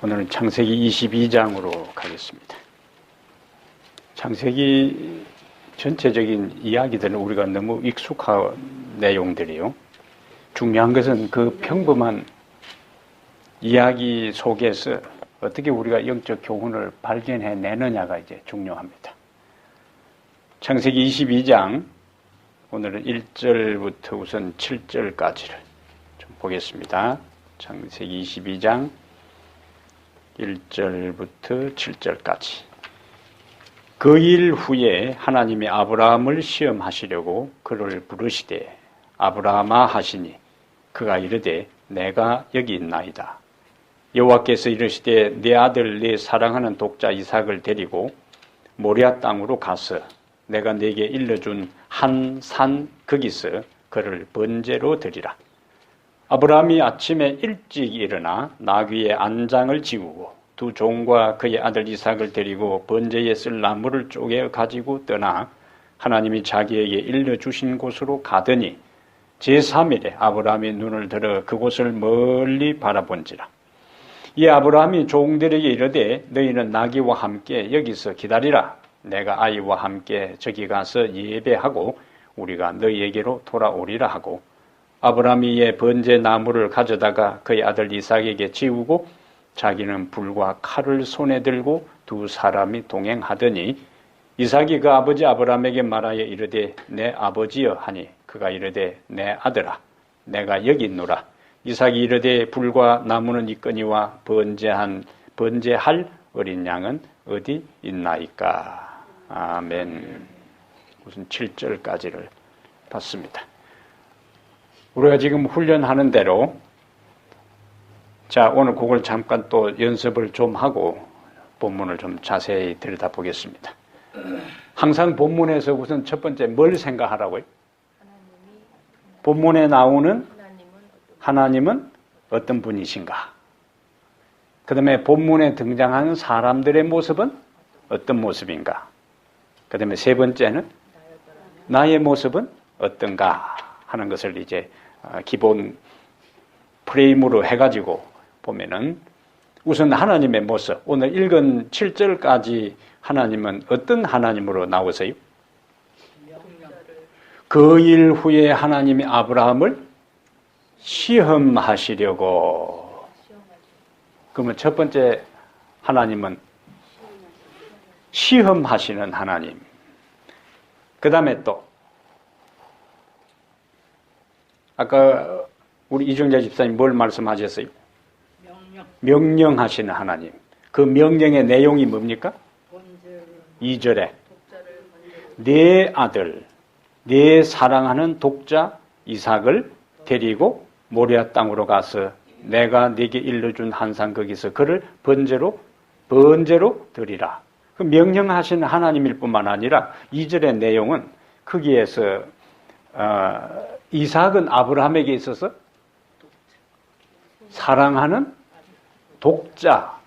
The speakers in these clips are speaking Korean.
오늘은 창세기 22장으로 가겠습니다. 창세기 전체적인 이야기들은 우리가 너무 익숙한 내용들이요. 중요한 것은 그 평범한 이야기 속에서 어떻게 우리가 영적 교훈을 발견해내느냐가 이제 중요합니다. 창세기 22장, 오늘은 1절부터 우선 7절까지를 좀 보겠습니다. 창세기 22장 1절부터 7절까지. 그 일 후에 하나님이 아브라함을 시험하시려고 그를 부르시되 아브라함아 하시니 그가 이르되 내가 여기 있나이다. 여호와께서 이르시되 내 아들 내 사랑하는 독자 이삭을 데리고 모리아 땅으로 가서 내가 네게 일러준 한 산 거기서 그를 번제로 드리라. 아브라함이 아침에 일찍 일어나 나귀의 안장을 지우고 두 종과 그의 아들 이삭을 데리고 번제에 쓸 나무를 쪼개 가지고 떠나 하나님이 자기에게 일러주신 곳으로 가더니 제3일에 아브라함이 눈을 들어 그곳을 멀리 바라본지라. 이 아브라함이 종들에게 이르되 너희는 나귀와 함께 여기서 기다리라. 내가 아이와 함께 저기 가서 예배하고 우리가 너희에게로 돌아오리라 하고 아브라함이 이에 번제 나무를 가져다가 그의 아들 이삭에게 지우고 자기는 불과 칼을 손에 들고 두 사람이 동행하더니 이삭이 그 아버지 아브라함에게 말하여 이르되 내 아버지여 하니 그가 이르되 내 아들아 내가 여기 있노라. 이삭이 이르되 불과 나무는 있거니와 번제할 어린 양은 어디 있나이까. 아멘. 무슨 7절까지를 봤습니다. 우리가 지금 훈련하는 대로 자 오늘 그걸 잠깐 또 연습을 좀 하고 본문을 좀 자세히 들여다보겠습니다. 항상 본문에서 우선 첫 번째 뭘 생각하라고요? 본문에 나오는 하나님은 어떤 분이신가? 그 다음에 본문에 등장하는 사람들의 모습은 어떤 모습인가? 그 다음에 세 번째는 나의 모습은 어떤가 하는 것을 이제 기본 프레임으로 해가지고 보면은 우선 하나님의 모습, 오늘 읽은 7절까지 하나님은 어떤 하나님으로 나오세요? 그 일 후에 하나님이 아브라함을 시험하시려고. 그러면 첫 번째 하나님은 시험하시는 하나님. 그 다음에 또 아까 우리 이정재 집사님 뭘 말씀하셨어요? 명령하시는 하나님. 그 명령의 내용이 뭡니까? 2절에 내 아들, 내 사랑하는 독자 이삭을 데리고 모리아 땅으로 가서 내가 네게 일러준 한 산 거기서 그를 번제로 드리라. 그 명령하시는 하나님일 뿐만 아니라 2절의 내용은 거기에서 이삭은 아브라함에게 있어서 사랑하는 독자.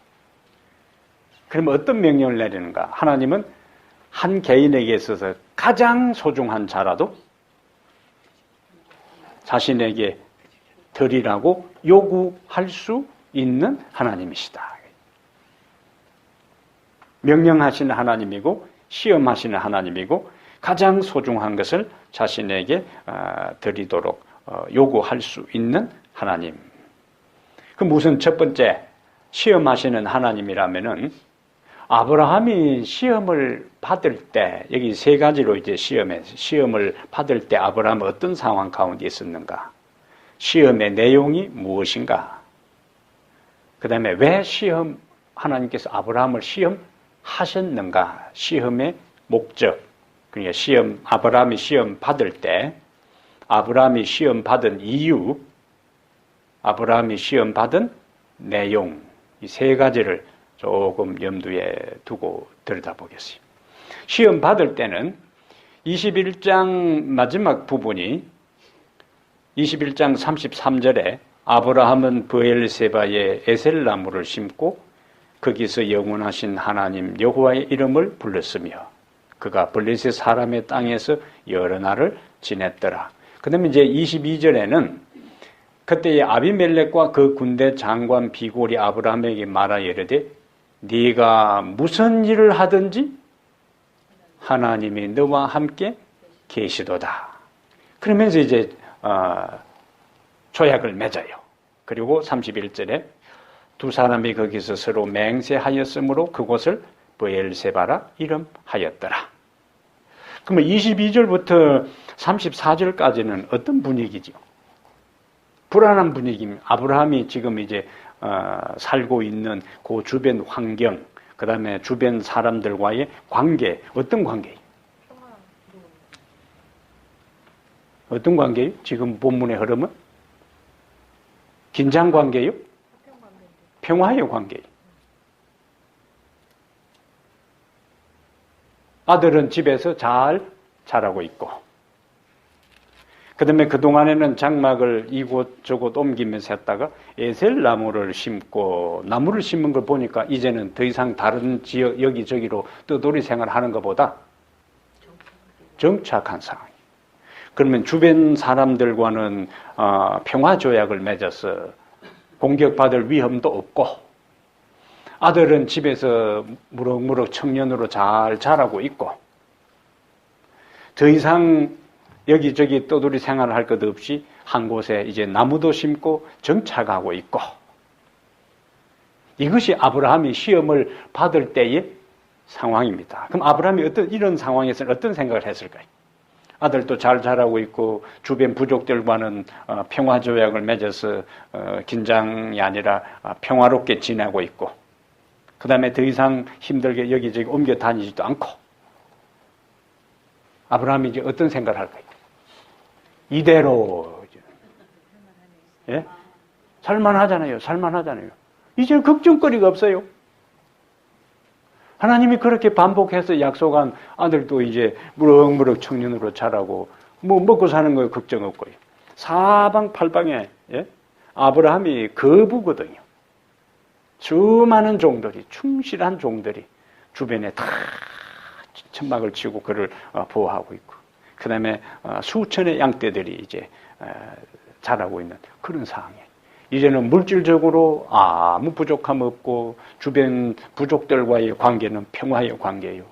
그러면 어떤 명령을 내리는가? 하나님은 한 개인에게 있어서 가장 소중한 자라도 자신에게 드리라고 요구할 수 있는 하나님이시다. 명령하시는 하나님이고 시험하시는 하나님이고 가장 소중한 것을 자신에게 드리도록 요구할 수 있는 하나님. 그럼 무슨 첫 번째 시험하시는 하나님이라면은 아브라함이 시험을 받을 때 여기 세 가지로 이제 시험을 받을 때 아브라함은 어떤 상황 가운데 있었는가? 시험의 내용이 무엇인가? 그 다음에 왜 하나님께서 아브라함을 시험하셨는가? 시험의 목적. 그러니까 아브라함이 시험 받을 때 아브라함이 시험 받은 이유, 아브라함이 시험 받은 내용, 이 세 가지를 조금 염두에 두고 들여다보겠습니다. 시험 받을 때는 21장 마지막 부분이 21장 33절에 아브라함은 브엘세바에 에셀나무를 심고 거기서 영원하신 하나님 여호와의 이름을 불렀으며 그가 블레셋 사람의 땅에서 여러 날을 지냈더라. 그 다음에 이제 22절에는 그때 아비멜렉과 그 군대 장관 비골이 아브라함에게 말하여 이르되 네가 무슨 일을 하든지 하나님이 너와 함께 계시도다. 그러면서 이제 조약을 맺어요. 그리고 31절에 두 사람이 거기서 서로 맹세하였으므로 그곳을 브엘세바라 이름하였더라. 그러면 22절부터 34절까지는 어떤 분위기죠? 불안한 분위기입니다. 아브라함이 지금 이제 살고 있는 그 주변 환경, 그 다음에 주변 사람들과의 관계, 어떤 관계예요? 어떤 관계예요? 지금 본문의 흐름은? 긴장 관계예요? 평화의 관계예요. 아들은 집에서 잘 자라고 있고, 그 다음에 그동안에는 장막을 이곳저곳 옮기면서 했다가 에셀 나무를 심고, 나무를 심은 걸 보니까 이제는 더 이상 다른 지역 여기저기로 떠돌이 생활하는 것보다 정착한 상황. 그러면 주변 사람들과는 평화조약을 맺어서 공격받을 위험도 없고, 아들은 집에서 무럭무럭 청년으로 잘 자라고 있고, 더 이상 여기저기 떠돌이 생활을 할 것 없이 한 곳에 이제 나무도 심고 정착하고 있고, 이것이 아브라함이 시험을 받을 때의 상황입니다. 그럼 아브라함이 이런 상황에서는 어떤 생각을 했을까요? 아들도 잘 자라고 있고 주변 부족들과는 평화조약을 맺어서 긴장이 아니라 평화롭게 지내고 있고, 그 다음에 더 이상 힘들게 여기저기 옮겨 다니지도 않고, 아브라함이 이제 어떤 생각을 할까요? 이대로, 예? 살만하잖아요. 이제 걱정거리가 없어요. 하나님이 그렇게 반복해서 약속한 아들도 이제 무럭무럭 청년으로 자라고, 뭐 먹고 사는 거에 걱정 없고요. 사방팔방에, 예? 아브라함이 거부거든요. 수많은 종들이, 충실한 종들이 주변에 다 천막을 치고 그를 보호하고 있고, 그 다음에 수천의 양떼들이 이제 자라고 있는 그런 상황이에요. 이제는 물질적으로 아무 부족함 없고 주변 부족들과의 관계는 평화의 관계예요.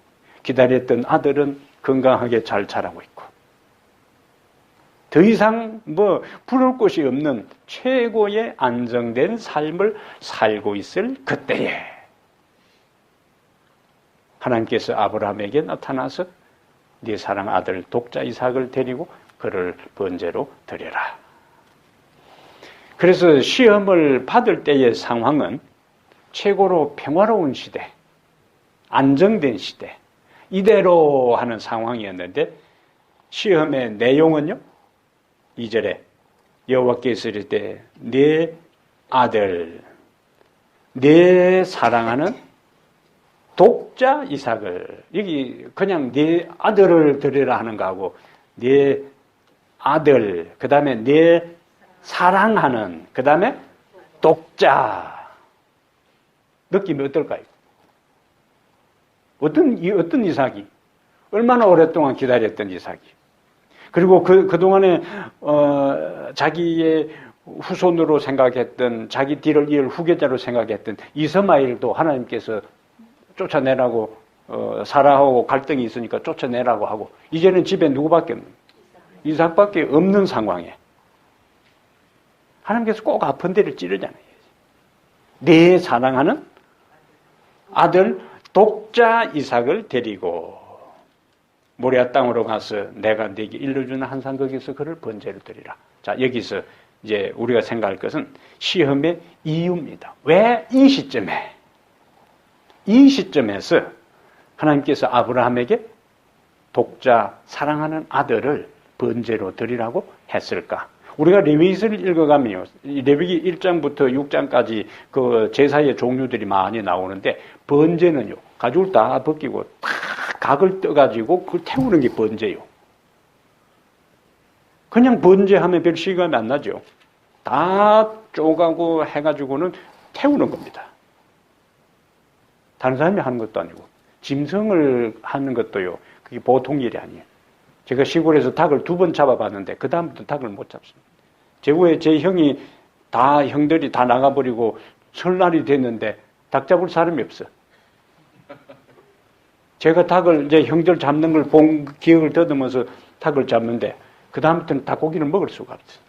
기다렸던 아들은 건강하게 잘 자라고 있고, 더 이상 부러울 곳이 없는 최고의 안정된 삶을 살고 있을 그때에 하나님께서 아브라함에게 나타나서 네 사랑 아들 독자 이삭을 데리고 그를 번제로 드려라. 그래서 시험을 받을 때의 상황은 최고로 평화로운 시대, 안정된 시대, 이대로 하는 상황이었는데, 시험의 내용은요, 2절에 여호와께서 이르되 네 아들, 네 사랑하는 독자 이삭을, 여기 그냥 네 아들을 드리라 하는 거하고 네 아들, 그 다음에 네 사랑하는, 그 다음에 독자, 느낌이 어떨까요? 어떤 이삭이? 얼마나 오랫동안 기다렸던 이삭이. 그리고 그동안에 자기의 후손으로 생각했던, 자기 뒤를 이을 후계자로 생각했던 이스마엘도 하나님께서 쫓아내라고, 사라하고 갈등이 있으니까 쫓아내라고 하고, 이제는 집에 누구밖에 없는, 이삭밖에 없는 상황에 하나님께서 꼭 아픈 데를 찌르잖아요. 내 사랑하는 아들 독자 이삭을 데리고 모리아 땅으로 가서 내가 네게 일러주는 한산 거기서 그를 번제로 드리라. 자, 여기서 이제 우리가 생각할 것은 시험의 이유입니다. 왜 이 시점에서 하나님께서 아브라함에게 독자 사랑하는 아들을 번제로 드리라고 했을까? 우리가 레위기서를 읽어가면요, 레위기 1장부터 6장까지 그 제사의 종류들이 많이 나오는데, 번제는요, 가죽을 다 벗기고 다 각을 떠가지고 그걸 태우는 게 번제예요. 그냥 번제하면 별 실감이 안 나죠. 다 쪼가고 해가지고는 태우는 겁니다. 다른 사람이 하는 것도 아니고, 짐승을 하는 것도요, 그게 보통 일이 아니에요. 제가 시골에서 닭을 2번 잡아봤는데 그 다음부터 닭을 못 잡습니다. 제 후에 제 형이 형들이 다 나가버리고 설날이 됐는데 닭 잡을 사람이 없어. 제가 닭을 이제 형들 잡는 걸 본 기억을 더듬어서 닭을 잡는데 그 다음부터는 닭고기를 먹을 수가 없어.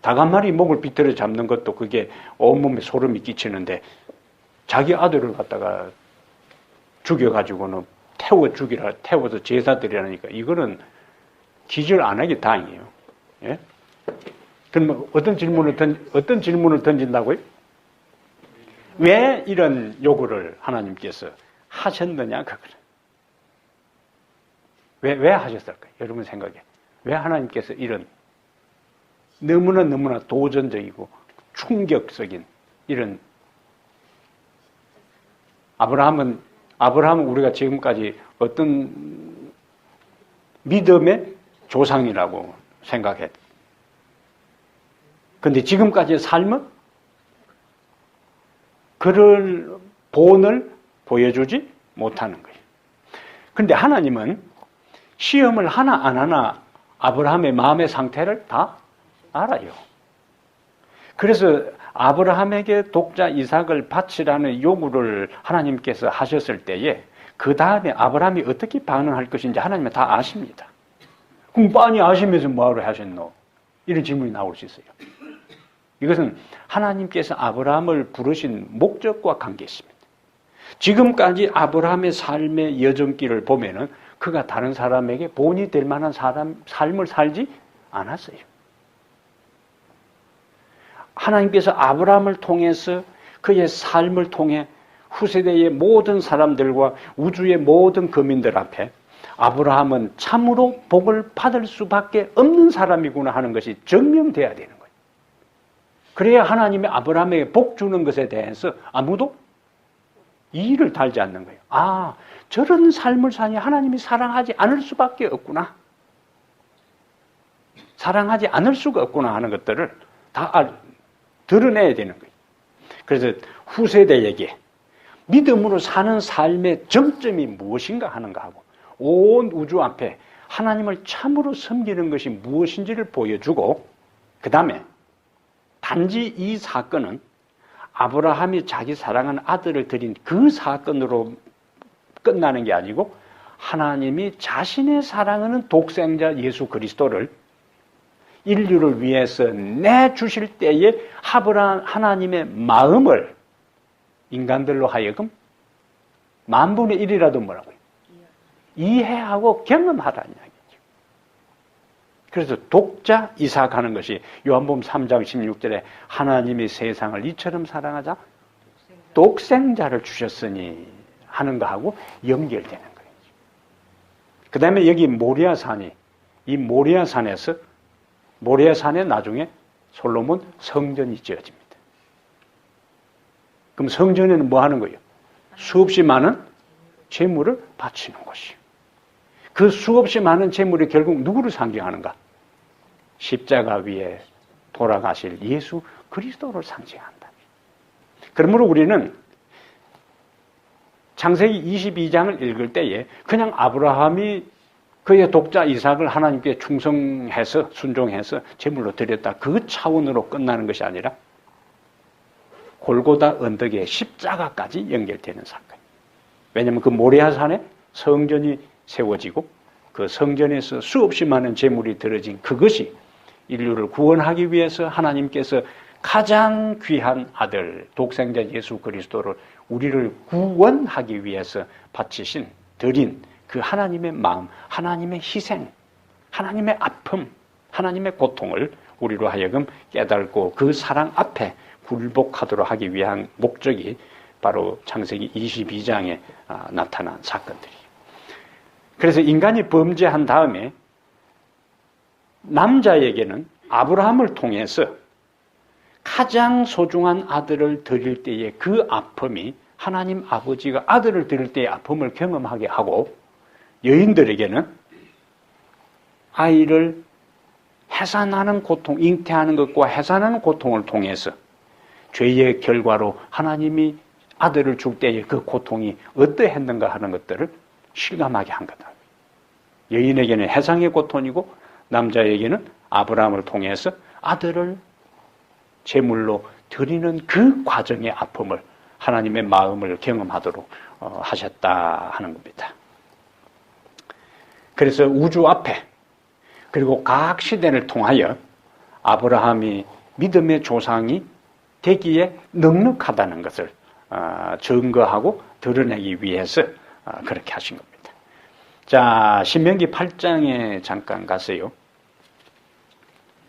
닭 한 마리 목을 비틀어 잡는 것도 그게 온몸에 소름이 끼치는데 자기 아들을 갖다가 죽여가지고는 태워서 제사 드리라니까 이거는 기절 안 하기 다행이에요. 예? 그럼 어떤 질문을 던진다고요? 왜 이런 요구를 하나님께서 하셨느냐 그거를. 왜 하셨을까요? 여러분 생각에 왜 하나님께서 이런 너무나 도전적이고 충격적인 이런 아브라함은 우리가 지금까지 어떤 믿음의 조상이라고 생각했. 근데 지금까지의 삶은 그럴 본을 보여주지 못하는 거예요. 그런데 하나님은 시험을 하나 안 하나 아브라함의 마음의 상태를 다 알아요. 그래서 아브라함에게 독자 이삭을 바치라는 요구를 하나님께서 하셨을 때에 그 다음에 아브라함이 어떻게 반응할 것인지 하나님은 다 아십니다. 그럼 빤히 아시면서 뭐하러 하셨노? 이런 질문이 나올 수 있어요. 이것은 하나님께서 아브라함을 부르신 목적과 관계 있습니다. 지금까지 아브라함의 삶의 여정길을 보면은 그가 다른 사람에게 본이 될 만한 삶을 살지 않았어요. 하나님께서 아브라함을 통해서 그의 삶을 통해 후세대의 모든 사람들과 우주의 모든 거민들 앞에 아브라함은 참으로 복을 받을 수밖에 없는 사람이구나 하는 것이 증명돼야 되는 거예요. 그래야 하나님이 아브라함에게 복 주는 것에 대해서 아무도 이의를 달지 않는 거예요. 아, 저런 삶을 사니 하나님이 사랑하지 않을 수밖에 없구나. 사랑하지 않을 수가 없구나 하는 것들을 다 드러내야 되는 거예요. 그래서 후세대에게 믿음으로 사는 삶의 정점이 무엇인가 하는가 하고 온 우주 앞에 하나님을 참으로 섬기는 것이 무엇인지를 보여주고 그 다음에 단지 이 사건은 아브라함이 자기 사랑하는 아들을 드린 그 사건으로 끝나는 게 아니고 하나님이 자신의 사랑하는 독생자 예수 그리스도를 인류를 위해서 내주실 때에 하나님의 마음을 인간들로 하여금 10,000분의 1이라도 뭐라고요? 이해하고 경험하라는 이야기죠. 그래서 독자 이삭하는 것이 요한복음 3장 16절에 하나님이 세상을 이처럼 사랑하자 독생자를 주셨으니 하는 거하고 연결되는 거예요. 그 다음에 여기 모리아산에 나중에 솔로몬 성전이 지어집니다. 그럼 성전에는 뭐 하는 거예요? 수없이 많은 재물을 바치는 것이요. 그 수없이 많은 재물이 결국 누구를 상징하는가? 십자가 위에 돌아가실 예수 그리스도를 상징한다. 그러므로 우리는 창세기 22장을 읽을 때에 그냥 아브라함이 그의 독자 이삭을 하나님께 충성해서 순종해서 제물로 드렸다. 그 차원으로 끝나는 것이 아니라 골고다 언덕에 십자가까지 연결되는 사건. 왜냐하면 그 모리아산에 성전이 세워지고 그 성전에서 수없이 많은 제물이 들어진 그것이 인류를 구원하기 위해서 하나님께서 가장 귀한 아들 독생자 예수 그리스도를 우리를 구원하기 위해서 바치신 드린 그 하나님의 마음, 하나님의 희생, 하나님의 아픔, 하나님의 고통을 우리로 하여금 깨닫고 그 사랑 앞에 굴복하도록 하기 위한 목적이 바로 창세기 22장에 나타난 사건들이에요. 그래서 인간이 범죄한 다음에 남자에게는 아브라함을 통해서 가장 소중한 아들을 드릴 때의 그 아픔이 하나님 아버지가 아들을 드릴 때의 아픔을 경험하게 하고 여인들에게는 아이를 해산하는 고통, 잉태하는 것과 해산하는 고통을 통해서 죄의 결과로 하나님이 아들을 줄 때의 그 고통이 어떠했는가 하는 것들을 실감하게 한 거다. 여인에게는 해상의 고통이고 남자에게는 아브라함을 통해서 아들을 제물로 드리는 그 과정의 아픔을 하나님의 마음을 경험하도록 하셨다 하는 겁니다. 그래서 우주 앞에 그리고 각 시대를 통하여 아브라함이 믿음의 조상이 되기에 넉넉하다는 것을 증거하고 드러내기 위해서 그렇게 하신 겁니다. 자, 신명기 8장에 잠깐 가세요.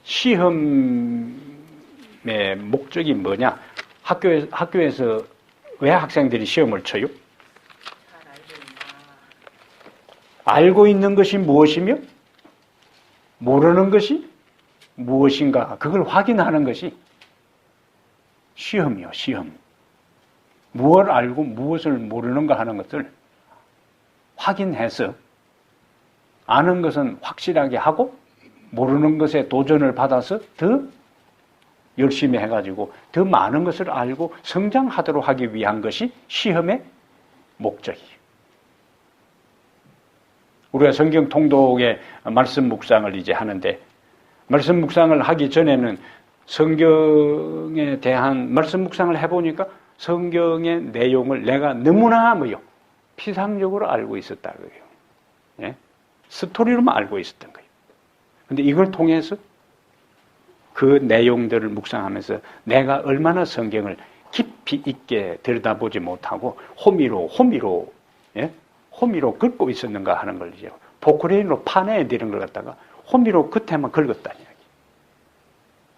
시험의 목적이 뭐냐? 학교에서 왜 학생들이 시험을 쳐요? 알고 있는 것이 무엇이며 모르는 것이 무엇인가 그걸 확인하는 것이 시험이요. 시험. 무엇을 알고 무엇을 모르는가 하는 것을 확인해서 아는 것은 확실하게 하고 모르는 것에 도전을 받아서 더 열심히 해가지고 더 많은 것을 알고 성장하도록 하기 위한 것이 시험의 목적이에요. 우리가 성경 통독의 말씀 묵상을 이제 하는데 말씀 묵상을 하기 전에는 성경에 대한 말씀 묵상을 해보니까 성경의 내용을 내가 너무나 피상적으로 알고 있었다 거예요. 예? 스토리로만 알고 있었던 거예요. 근데 이걸 통해서 그 내용들을 묵상하면서 내가 얼마나 성경을 깊이 있게 들여다보지 못하고 호미로 긁고 있었는가 하는 걸 이제 포크레인으로 파내야 되는 걸 갖다가 호미로 겉에만 긁었다는 이야기.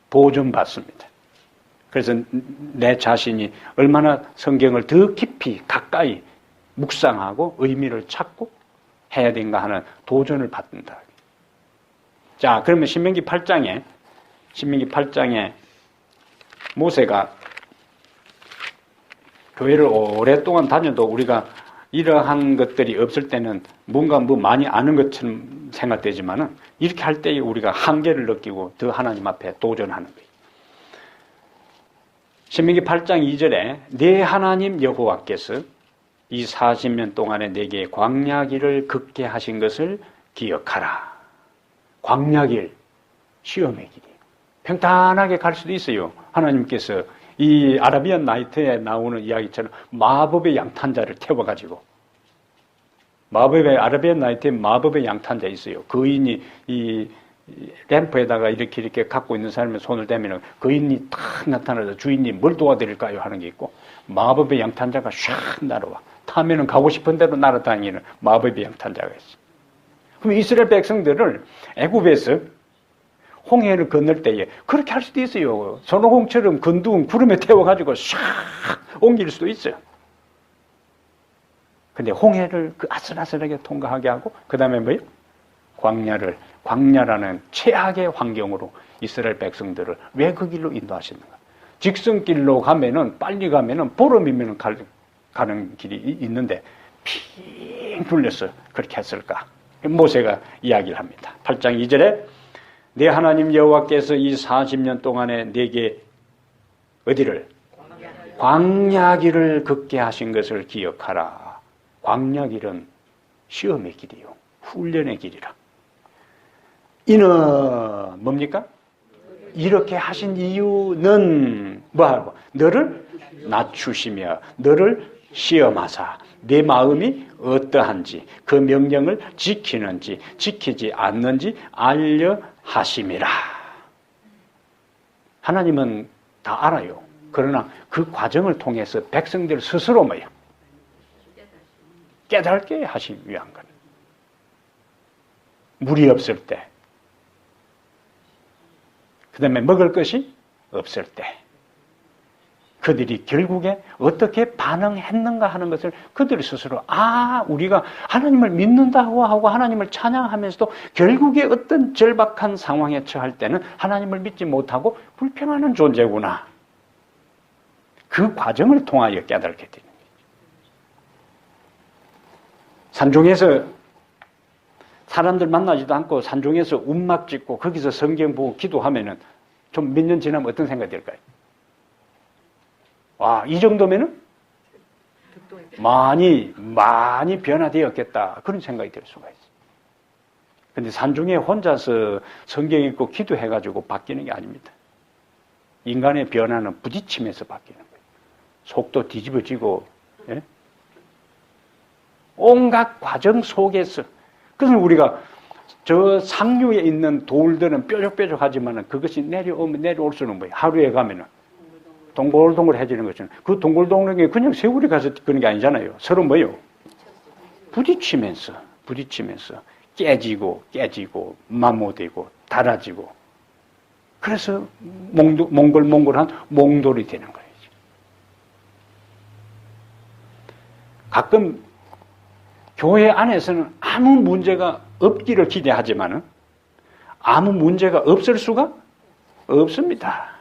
보존받습니다. 그래서 내 자신이 얼마나 성경을 더 깊이 가까이 묵상하고 의미를 찾고 해야 되는가 하는 도전을 받는다. 자, 그러면 신명기 8장에 모세가 교회를 오랫동안 다녀도 우리가 이러한 것들이 없을 때는 뭔가 많이 아는 것처럼 생각되지만은 이렇게 할 때 우리가 한계를 느끼고 더 하나님 앞에 도전하는 거예요. 신명기 8장 2절에 내 하나님 여호와께서 이 40년 동안에 내게 광야길을 걷게 하신 것을 기억하라. 광야길, 시험의 길이에요. 평탄하게 갈 수도 있어요. 하나님께서 이 아라비안 나이트에 나오는 이야기처럼 마법의 양탄자를 태워가지고 아라비안 나이트에 마법의 양탄자 있어요. 거인이 이 램프에다가 이렇게 갖고 있는 사람의 손을 대면 거인이 탁 나타나서 주인님 뭘 도와드릴까요? 하는 게 있고 마법의 양탄자가 샥 날아와. 타면은 가고 싶은 대로 날아다니는 마법의 양탄자가 있어요. 그럼 이스라엘 백성들을 애굽에서 홍해를 건널 때에 그렇게 할 수도 있어요. 손오공처럼 건두운 구름에 태워가지고 샥 옮길 수도 있어요. 근데 홍해를 그 아슬아슬하게 통과하게 하고 그 다음에 뭐예요? 광야라는 최악의 환경으로 이스라엘 백성들을 왜 그 길로 인도하시는가? 직선길로 가면은 빨리 가면은 보름이면 가는 길이 있는데 핑 둘렸어. 그렇게 했을까? 모세가 이야기를 합니다. 8장 2절에 내 하나님 여호와께서 이 40년 동안에 내게 어디를? 광야길을 걷게 하신 것을 기억하라. 광야길은 시험의 길이요. 훈련의 길이라. 이는 뭡니까? 이렇게 하신 이유는 뭐하고? 너를 낮추시며 너를 시험하사 내 마음이 어떠한지 그 명령을 지키는지 지키지 않는지 알려 하심이라. 하나님은 다 알아요. 그러나 그 과정을 통해서 백성들 스스로 깨닫게 하시기 위한 것. 물이 없을 때, 그 다음에 먹을 것이 없을 때, 그들이 결국에 어떻게 반응했는가 하는 것을 그들 스스로 우리가 하나님을 믿는다고 하고 하나님을 찬양하면서도 결국에 어떤 절박한 상황에 처할 때는 하나님을 믿지 못하고 불평하는 존재구나. 그 과정을 통하여 깨닫게 되는 거죠. 산중에서 사람들 만나지도 않고 산중에서 움막 짓고 거기서 성경 보고 기도하면은 좀 몇 년 지나면 어떤 생각이 들까요? 이 정도면은 많이 변화되었겠다. 그런 생각이 들 수가 있어요. 근데 산중에 혼자서 성경 읽고 기도해가지고 바뀌는 게 아닙니다. 인간의 변화는 부딪히면서 바뀌는 거예요. 속도 뒤집어지고, 예? 온갖 과정 속에서. 그래서 우리가 저 상류에 있는 돌들은 뾰족뾰족하지만 그것이 내려올 수는 뭐예요? 하루에 가면은 동글동글해지는 것처럼. 그 동글동글한 게 그냥 세월이 가서 그런 게 아니잖아요. 서로 뭐예요? 부딪히면서 깨지고 마모되고 닳아지고, 그래서 몽골한 몽돌이 되는 거예요. 가끔 교회 안에서는 아무 문제가 없기를 기대하지만은 아무 문제가 없을 수가 없습니다.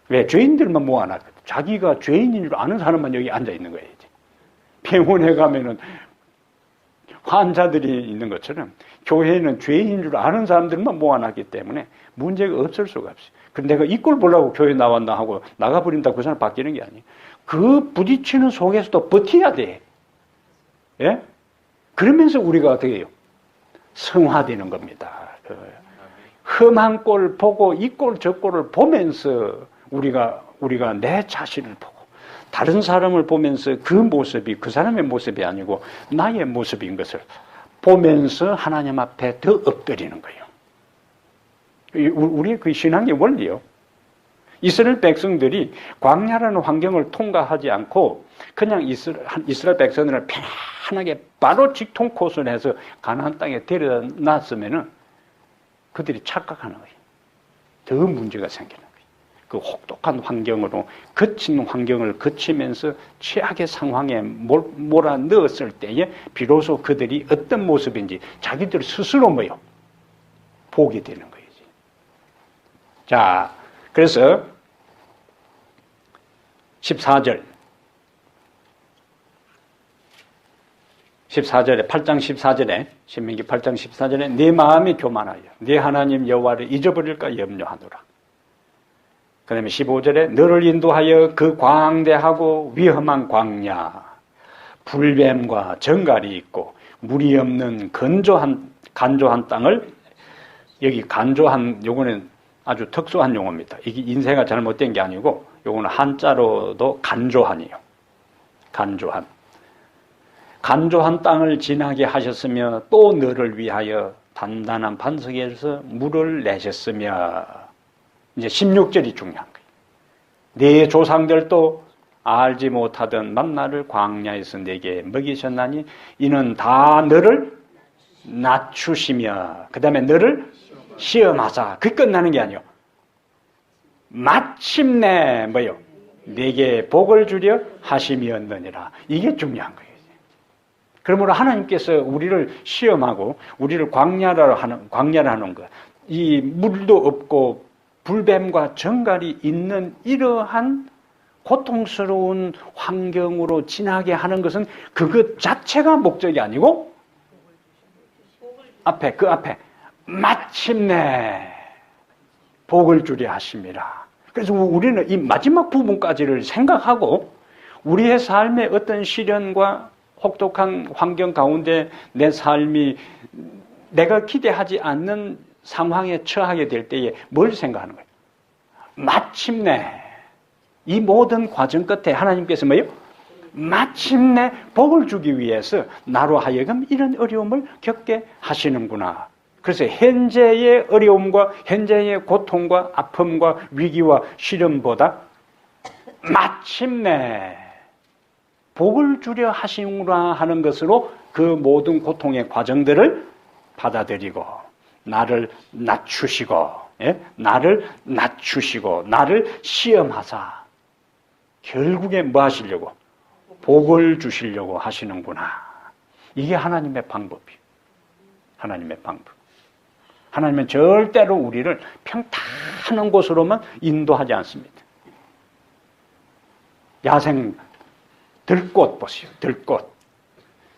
왜? 죄인들만 모아놨거든. 자기가 죄인인 줄 아는 사람만 여기 앉아 있는 거예요. 병원에 가면은 환자들이 있는 것처럼 교회에는 죄인인 줄 아는 사람들만 모아놨기 때문에 문제가 없을 수가 없어요. 근데 내가 이 꼴 보려고 교회 나왔나 하고 나가버린다 그 사람 바뀌는 게 아니에요. 그 부딪히는 속에서도 버텨야 돼. 예? 그러면서 우리가 어떻게 해요? 성화되는 겁니다. 험한 꼴 보고 이 꼴 저 꼴을 보면서 우리가 내 자신을 보고 다른 사람을 보면서 그 모습이 그 사람의 모습이 아니고 나의 모습인 것을 보면서 하나님 앞에 더 엎드리는 거예요. 우리의 그 신앙의 원리요. 이스라엘 백성들이 광야라는 환경을 통과하지 않고 그냥 이스라엘 백성들을 편안하게 바로 직통 코스를 해서 가나안 땅에 데려다 놨으면은 그들이 착각하는 거예요. 더 문제가 생기는 거예요. 그 혹독한 환경으로 거친 환경을 거치면서 최악의 상황에 몰아 넣었을 때에 비로소 그들이 어떤 모습인지 자기들 스스로 뭐요? 보게 되는 거예요. 자, 그래서 14절에 8장 14절에 신명기 8장 14절에 내 마음이 교만하여 내 하나님 여호와를 잊어버릴까 염려하노라. 그 다음에 15절에 너를 인도하여 그 광대하고 위험한 광야 불뱀과 정갈이 있고 물이 없는 간조한 땅을, 여기 간조한 요거는 아주 특수한 용어입니다. 이게 인쇄가 잘못된 게 아니고 요거는 한자로도 간조한이에요. 간조한 땅을 지나게 하셨으며 또 너를 위하여 단단한 반석에서 물을 내셨으며, 이제 16절이 중요한 거예요. 네 조상들도 알지 못하던 만나를 광야에서 내게 먹이셨나니 이는 다 너를 낮추시며 그 다음에 너를 시험하사. 그 끝나는 게 아니요. 마침내 뭐요? 내게 복을 주려 하심이었느니라. 이게 중요한 거예요. 그러므로 하나님께서 우리를 시험하고 우리를 광야라 하는 것, 이 물도 없고 불뱀과 정갈이 있는 이러한 고통스러운 환경으로 지나게 하는 것은 그것 자체가 목적이 아니고 그 앞에 마침내 복을 주려 하심이라. 그래서 우리는 이 마지막 부분까지를 생각하고 우리의 삶의 어떤 시련과 혹독한 환경 가운데 내 삶이 내가 기대하지 않는 상황에 처하게 될 때에 뭘 생각하는 거예요? 마침내 이 모든 과정 끝에 하나님께서 뭐예요? 마침내 복을 주기 위해서 나로 하여금 이런 어려움을 겪게 하시는구나. 그래서 현재의 어려움과 현재의 고통과 아픔과 위기와 시련보다 마침내 복을 주려 하시는구나 하는 것으로 그 모든 고통의 과정들을 받아들이고 나를 낮추시고, 나를 시험하사 결국에 뭐 하시려고? 복을 주시려고 하시는구나. 이게 하나님의 방법이에요. 하나님의 방법. 하나님은 절대로 우리를 평탄한 곳으로만 인도하지 않습니다. 야생 들꽃 보세요.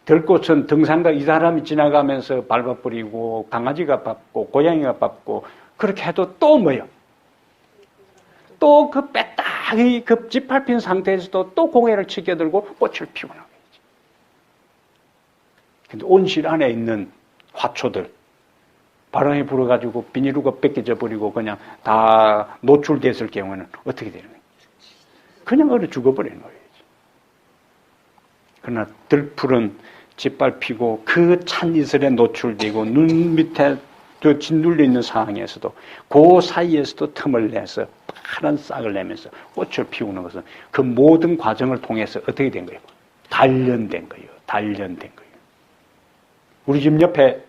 들꽃은 등산가 이 사람이 지나가면서 밟아버리고 강아지가 밟고 고양이가 밟고 그렇게 해도 또 뭐예요? 또 그 빼딱이 그 짓밟힌 상태에서도 또 고개를 치켜들고 꽃을 피우는 거예요. 근데 온실 안에 있는 화초들 바람이 불어가지고 비닐루가 뺏겨져 버리고 그냥 다 노출됐을 경우에는 어떻게 되는 거예요? 그냥 얼어 죽어버리는 거예요. 그러나 들풀은 짓밟히고 그 찬 이슬에 노출되고 눈 밑에 짓눌려 있는 상황에서도 그 사이에서도 틈을 내서 파란 싹을 내면서 꽃을 피우는 것은 그 모든 과정을 통해서 어떻게 된 거예요? 단련된 거예요. 단련된 거예요. 우리 집 옆에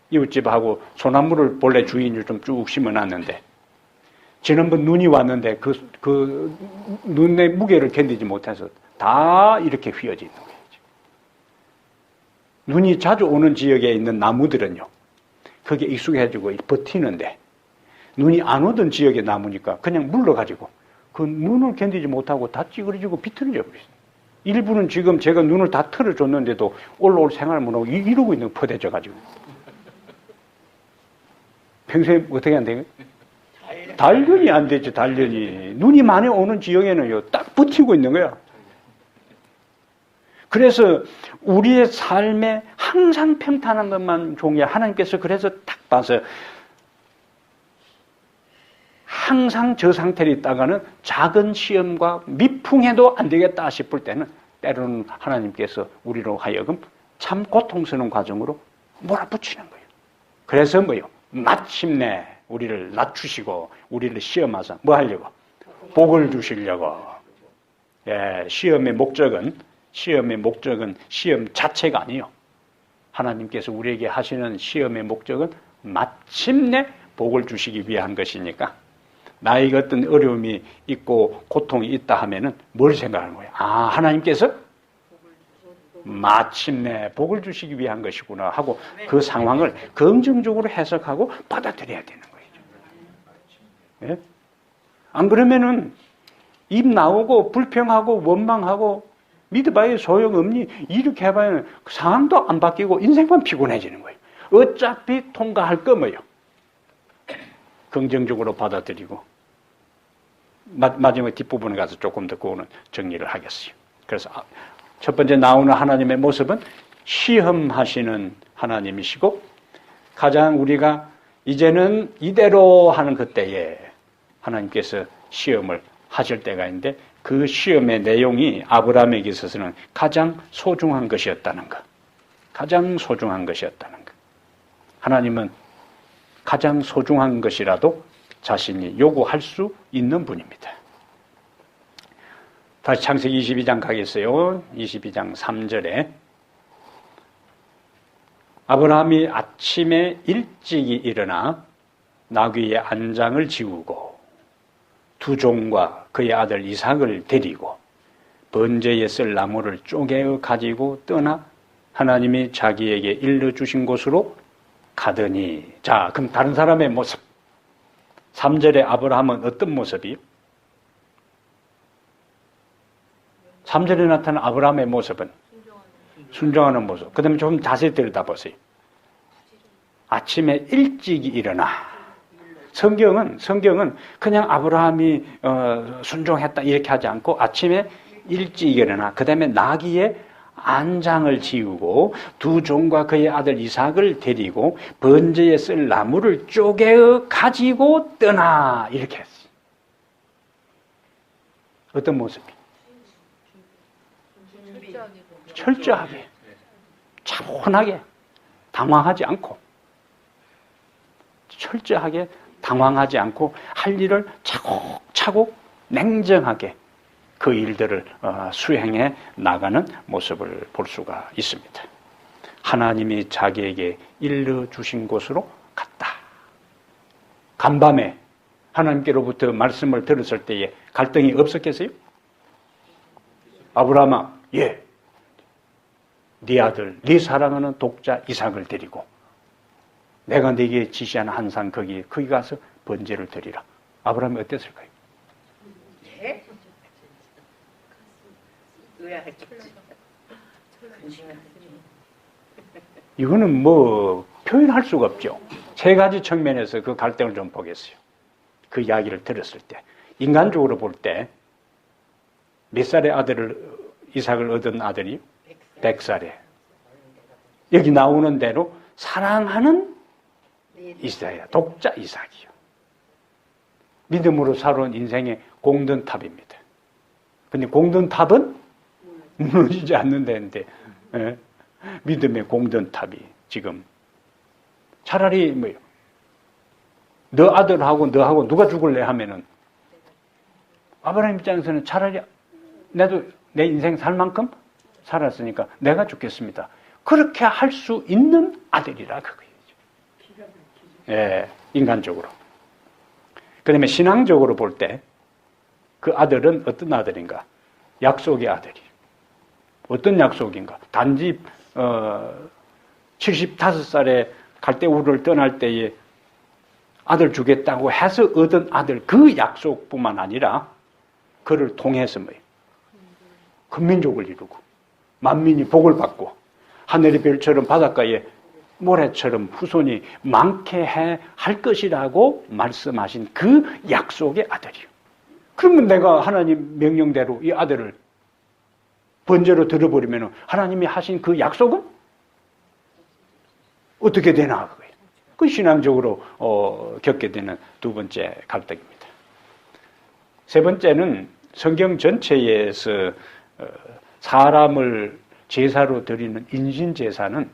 이웃집하고 소나무를 본래 주인이 좀 쭉 심어놨는데 지난번 눈이 왔는데 그 눈의 무게를 견디지 못해서 다 이렇게 휘어져 있는 거예요. 눈이 자주 오는 지역에 있는 나무들은요, 거기에 익숙해지고 버티는데 눈이 안 오던 지역의 나무니까 그냥 물러가지고 그 눈을 견디지 못하고 다 찌그러지고 비틀어져 버렸어요. 일부는 지금 제가 눈을 다 틀어줬는데도 올라올 생활을 못하고 이러고 있는 거 퍼대져가지고. 평소에 어떻게 안 돼요? 단련이 안 되죠, 단련이. 눈이 많이 오는 지역에는요, 딱 버티고 있는 거야. 그래서 우리의 삶에 항상 평탄한 것만 종이야. 하나님께서 그래서 딱 봐서 항상 저 상태로 있다가는 작은 시험과 미풍해도 안 되겠다 싶을 때는 때로는 하나님께서 우리로 하여금 참 고통스러운 과정으로 몰아붙이는 거예요. 그래서 뭐요? 마침내 우리를 낮추시고 우리를 시험하사 뭐 하려고? 복을 주시려고. 예, 시험의 목적은 시험 자체가 아니에요. 하나님께서 우리에게 하시는 시험의 목적은 마침내 복을 주시기 위한 것이니까 나에게 어떤 어려움이 있고 고통이 있다 하면은 뭘 생각하는 거예요? 아, 하나님께서 마침내 복을 주시기 위한 것이구나 하고 그 상황을 긍정적으로 해석하고 받아들여야 되는 거예요. 예? 안 그러면은 입 나오고 불평하고 원망하고 믿어봐야 소용없니? 이렇게 해봐야 상황도 안 바뀌고 인생만 피곤해지는 거예요. 어차피 통과할 거뭐요. 긍정적으로 받아들이고 마지막 뒷부분에 가서 조금 더 그거는 정리를 하겠어요. 그래서 첫 번째 나오는 하나님의 모습은 시험하시는 하나님이시고 가장 우리가 이제는 이대로 하는 그때에 하나님께서 시험을 하실 때가 있는데 그 시험의 내용이 아브라함에게 있어서는 가장 소중한 것이었다는 것. 가장 소중한 것이었다는 것. 하나님은 가장 소중한 것이라도 자신이 요구할 수 있는 분입니다. 다시 창세기 22장 가겠어요. 22장 3절에 아브라함이 아침에 일찍이 일어나 나귀의 안장을 지우고 두 종과 그의 아들 이삭을 데리고 번제에 쓸 나무를 쪼개어 가지고 떠나 하나님이 자기에게 일러주신 곳으로 가더니. 자, 그럼 다른 사람의 모습. 3절에 아브라함은 어떤 모습이요? 3절에 나타난 아브라함의 모습은 순종하는 모습. 그 다음에 좀 자세히 들여다보세요. 아침에 일찍 일어나. 성경은 그냥 아브라함이 순종했다 이렇게 하지 않고 아침에 일찍 일어나 그 다음에 나귀의 안장을 지우고 두 종과 그의 아들 이삭을 데리고 번제에 쓸 나무를 쪼개어 가지고 떠나 이렇게 했어요. 어떤 모습이? 철저하게 차분하게 당황하지 않고 철저하게 당황하지 않고 할 일을 차곡차곡 냉정하게 그 일들을 수행해 나가는 모습을 볼 수가 있습니다. 하나님이 자기에게 일러주신 곳으로 갔다. 간밤에 하나님께로부터 말씀을 들었을 때에 갈등이 없었겠어요? 아브라함아, 예, 네 아들, 네 사랑하는 독자 이삭을 데리고 내가 네게 지시한 한 산 거기 가서 번제를 드리라. 아브라함이 어땠을까요? 예? 이거는 뭐 표현할 수가 없죠. 세 가지 측면에서 그 갈등을 좀 보겠어요. 그 이야기를 들었을 때 인간적으로 볼 때 몇 살의 아들을 이삭을 얻은 아들이 100살에 여기 나오는 대로 사랑하는 이삭이야. 독자 이삭이요. 믿음으로 살아온 인생의 공든탑입니다. 근데 공든탑은 무너지지 않는다는데, 예? 믿음의 공든탑이 지금 차라리 뭐요? 너 아들하고 너하고 누가 죽을래 하면은 아브라함 입장에서는 차라리 나도 내 인생 살 만큼 살았으니까 내가 죽겠습니다. 그렇게 할 수 있는 아들이라 그거예요. 예, 인간적으로. 그 다음에 신앙적으로 볼 때 그 아들은 어떤 아들인가? 약속의 아들이. 어떤 약속인가? 단지 75살에 갈대우를 떠날 때에 아들 주겠다고 해서 얻은 아들 그 약속뿐만 아니라 그를 통해서 뭐예요? 큰 민족을 이루고 만민이 복을 받고 하늘의 별처럼 바닷가에 모래처럼 후손이 많게 할 것이라고 말씀하신 그 약속의 아들이요. 그러면 내가 하나님 명령대로 이 아들을 번제로 들어버리면 하나님이 하신 그 약속은 어떻게 되나 그거예요. 그 신앙적으로 겪게 되는 두 번째 갈등입니다. 세 번째는 성경 전체에서 사람을 제사로 드리는 인신제사는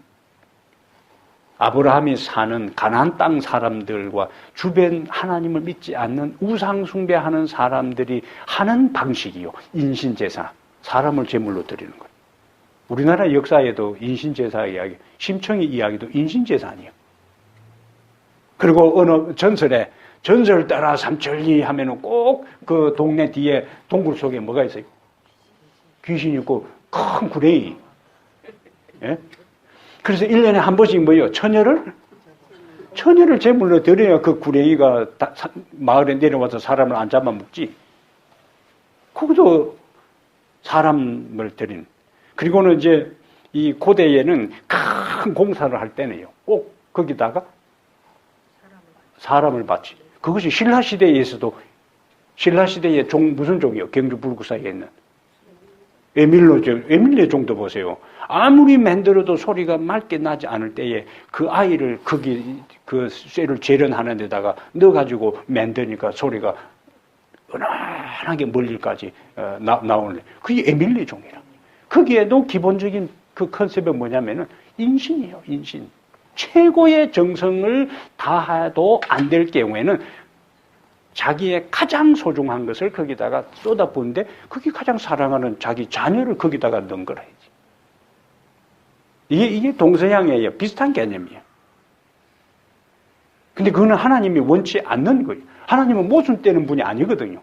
아브라함이 사는 가나안 땅 사람들과 주변 하나님을 믿지 않는 우상 숭배하는 사람들이 하는 방식이요. 인신제사, 사람을 제물로 드리는 거예요. 우리나라 역사에도 인신제사 이야기, 심청이 이야기도 인신제사 아니에요. 그리고 어느 전설에 전설 따라 삼천리 하면은 꼭 그 동네 뒤에 동굴 속에 뭐가 있어요? 귀신이 있고 큰 구레이. 예? 그래서 1년에 한 번씩 뭐예요? 처녀를 제물로 드려야 그 구레이가 마을에 내려와서 사람을 안 잡아먹지. 거기도 사람을 드리는. 그리고는 이제 이 고대에는 큰 공사를 할 때는요. 꼭 거기다가 사람을 바치. 그것이 신라시대에서도 신라시대의 무슨 종이요? 경주 불구사에 있는. 에밀레 종도 보세요. 아무리 만들어도 소리가 맑게 나지 않을 때에 그 아이를 그 쇠를 재련하는 데다가 넣어가지고 만드니까 소리가 은은하게 멀리까지 나오는 그게 에밀레 종이라. 거기에도 기본적인 그 컨셉은 뭐냐면은 인신이에요, 인신. 최고의 정성을 다해도 안 될 경우에는 자기의 가장 소중한 것을 거기다가 쏟아부은데 그게 가장 사랑하는 자기 자녀를 거기다가 넣은 거라. 이게 동서양이에요. 비슷한 개념이에요. 근데 그거는 하나님이 원치 않는 거예요. 하나님은 모순되는 분이 아니거든요.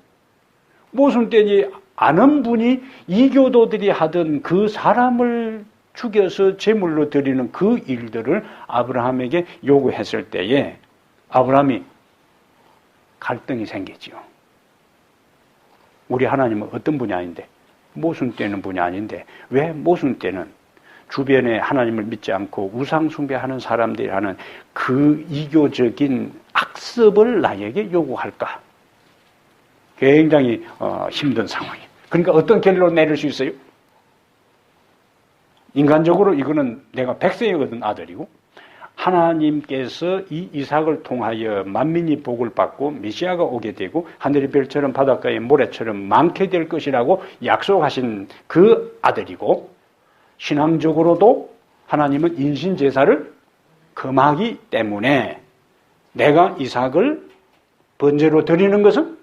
모순되지 않은 분이 이교도들이 하던 그 사람을 죽여서 제물로 드리는 그 일들을 아브라함에게 요구했을 때에 아브라함이 갈등이 생기지요. 우리 하나님은 어떤 분이 아닌데, 모순되는 분이 아닌데, 왜 모순되는 주변에 하나님을 믿지 않고 우상숭배하는 사람들이 하는 그 이교적인 악습을 나에게 요구할까? 굉장히 힘든 상황이에요. 그러니까 어떤 결론을 내릴 수 있어요? 인간적으로 이거는 내가 백세에 얻은 아들이고 하나님께서 이 이삭을 통하여 만민이 복을 받고 메시아가 오게 되고 하늘의 별처럼 바닷가의 모래처럼 많게 될 것이라고 약속하신 그 아들이고 신앙적으로도 하나님은 인신제사를 금하기 때문에 내가 이삭을 번제로 드리는 것은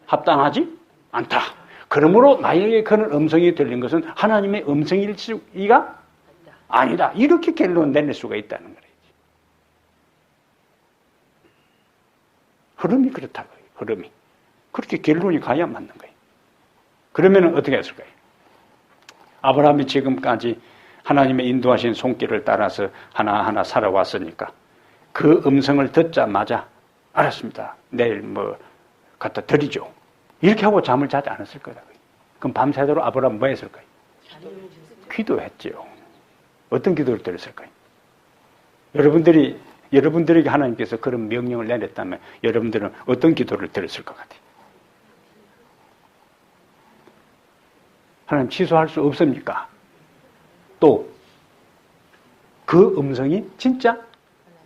합당하지 않다. 그러므로 나에게 그런 음성이 들린 것은 하나님의 음성일 수가 아니다. 이렇게 결론 내릴 수가 있다는 거예요. 흐름이 그렇다고요. 흐름이. 그렇게 결론이 가야 맞는 거예요. 그러면 어떻게 했을까요? 아브라함이 지금까지 하나님의 인도하신 손길을 따라서 하나하나 살아왔으니까 그 음성을 듣자마자 알았습니다. 내일 갖다 드리죠. 이렇게 하고 잠을 자지 않았을 거다. 그럼 밤새도록 아브라함은 뭐 했을까요? 기도했죠. 어떤 기도를 드렸을까요? 여러분들에게 하나님께서 그런 명령을 내렸다면 여러분들은 어떤 기도를 드렸을 것 같아요? 하나님 취소할 수 없습니까? 또 그 음성이 진짜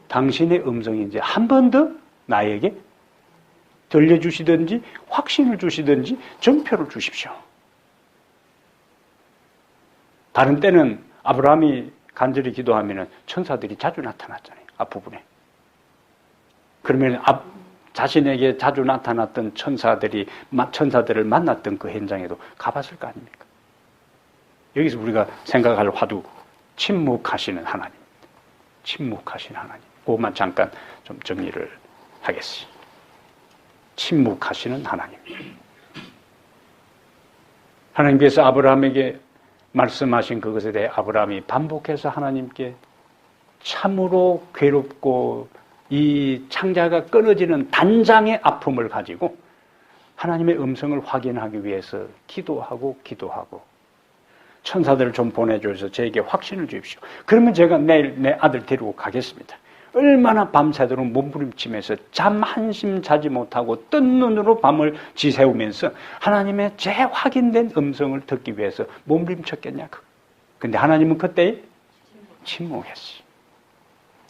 당신의 음성인지 한 번 더 나에게 들려주시든지 확신을 주시든지 정표를 주십시오. 다른 때는 아브라함이 간절히 기도하면 천사들이 자주 나타났잖아요. 앞부분에. 그러면 자신에게 자주 나타났던 천사들을 만났던 그 현장에도 가봤을 거 아닙니까? 여기서 우리가 생각할 화두, 침묵하시는 하나님. 침묵하시는 하나님. 그것만 잠깐 좀 정리를 하겠습니다. 침묵하시는 하나님. 하나님께서 아브라함에게 말씀하신 그것에 대해 아브라함이 반복해서 하나님께 참으로 괴롭고 이 창자가 끊어지는 단장의 아픔을 가지고 하나님의 음성을 확인하기 위해서 기도하고 천사들을 좀 보내줘서 저에게 확신을 주십시오. 그러면 제가 내일 내 아들 데리고 가겠습니다. 얼마나 밤새도록 몸부림치면서 잠 한심 자지 못하고 뜬 눈으로 밤을 지새우면서 하나님의 재확인된 음성을 듣기 위해서 몸부림쳤겠냐고. 근데 하나님은 그때 침묵했어요.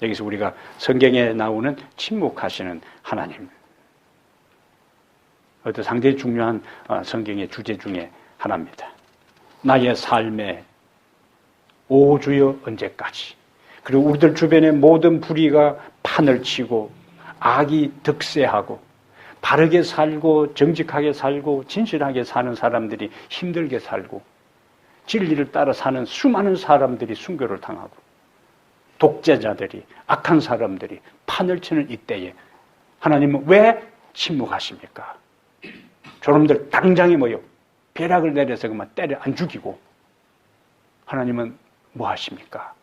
여기서 우리가 성경에 나오는 침묵하시는 하나님. 어떤 상당히 중요한 성경의 주제 중에 하나입니다. 나의 삶에 오 주여 언제까지. 그리고 우리들 주변의 모든 불의가 판을 치고 악이 득세하고 바르게 살고 정직하게 살고 진실하게 사는 사람들이 힘들게 살고 진리를 따라 사는 수많은 사람들이 순교를 당하고 독재자들이 악한 사람들이 판을 치는 이때에 하나님은 왜 침묵하십니까? 저놈들 당장에 모여 벼락을 내려서 그만 때려 안 죽이고 하나님은 뭐 하십니까?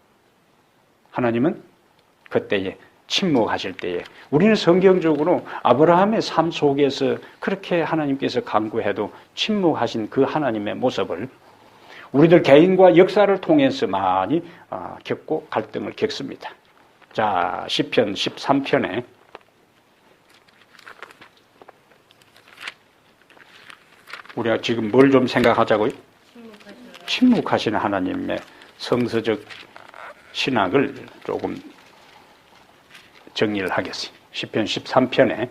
하나님은 그때에 침묵하실 때에 우리는 성경적으로 아브라함의 삶 속에서 그렇게 하나님께서 간구해도 침묵하신 그 하나님의 모습을 우리들 개인과 역사를 통해서 많이 겪고 갈등을 겪습니다. 자, 시편 13편에 우리가 지금 뭘 좀 생각하자고요? 침묵하시는 하나님의 성서적 신학을 조금 정리를 하겠습니다. 시편 13편에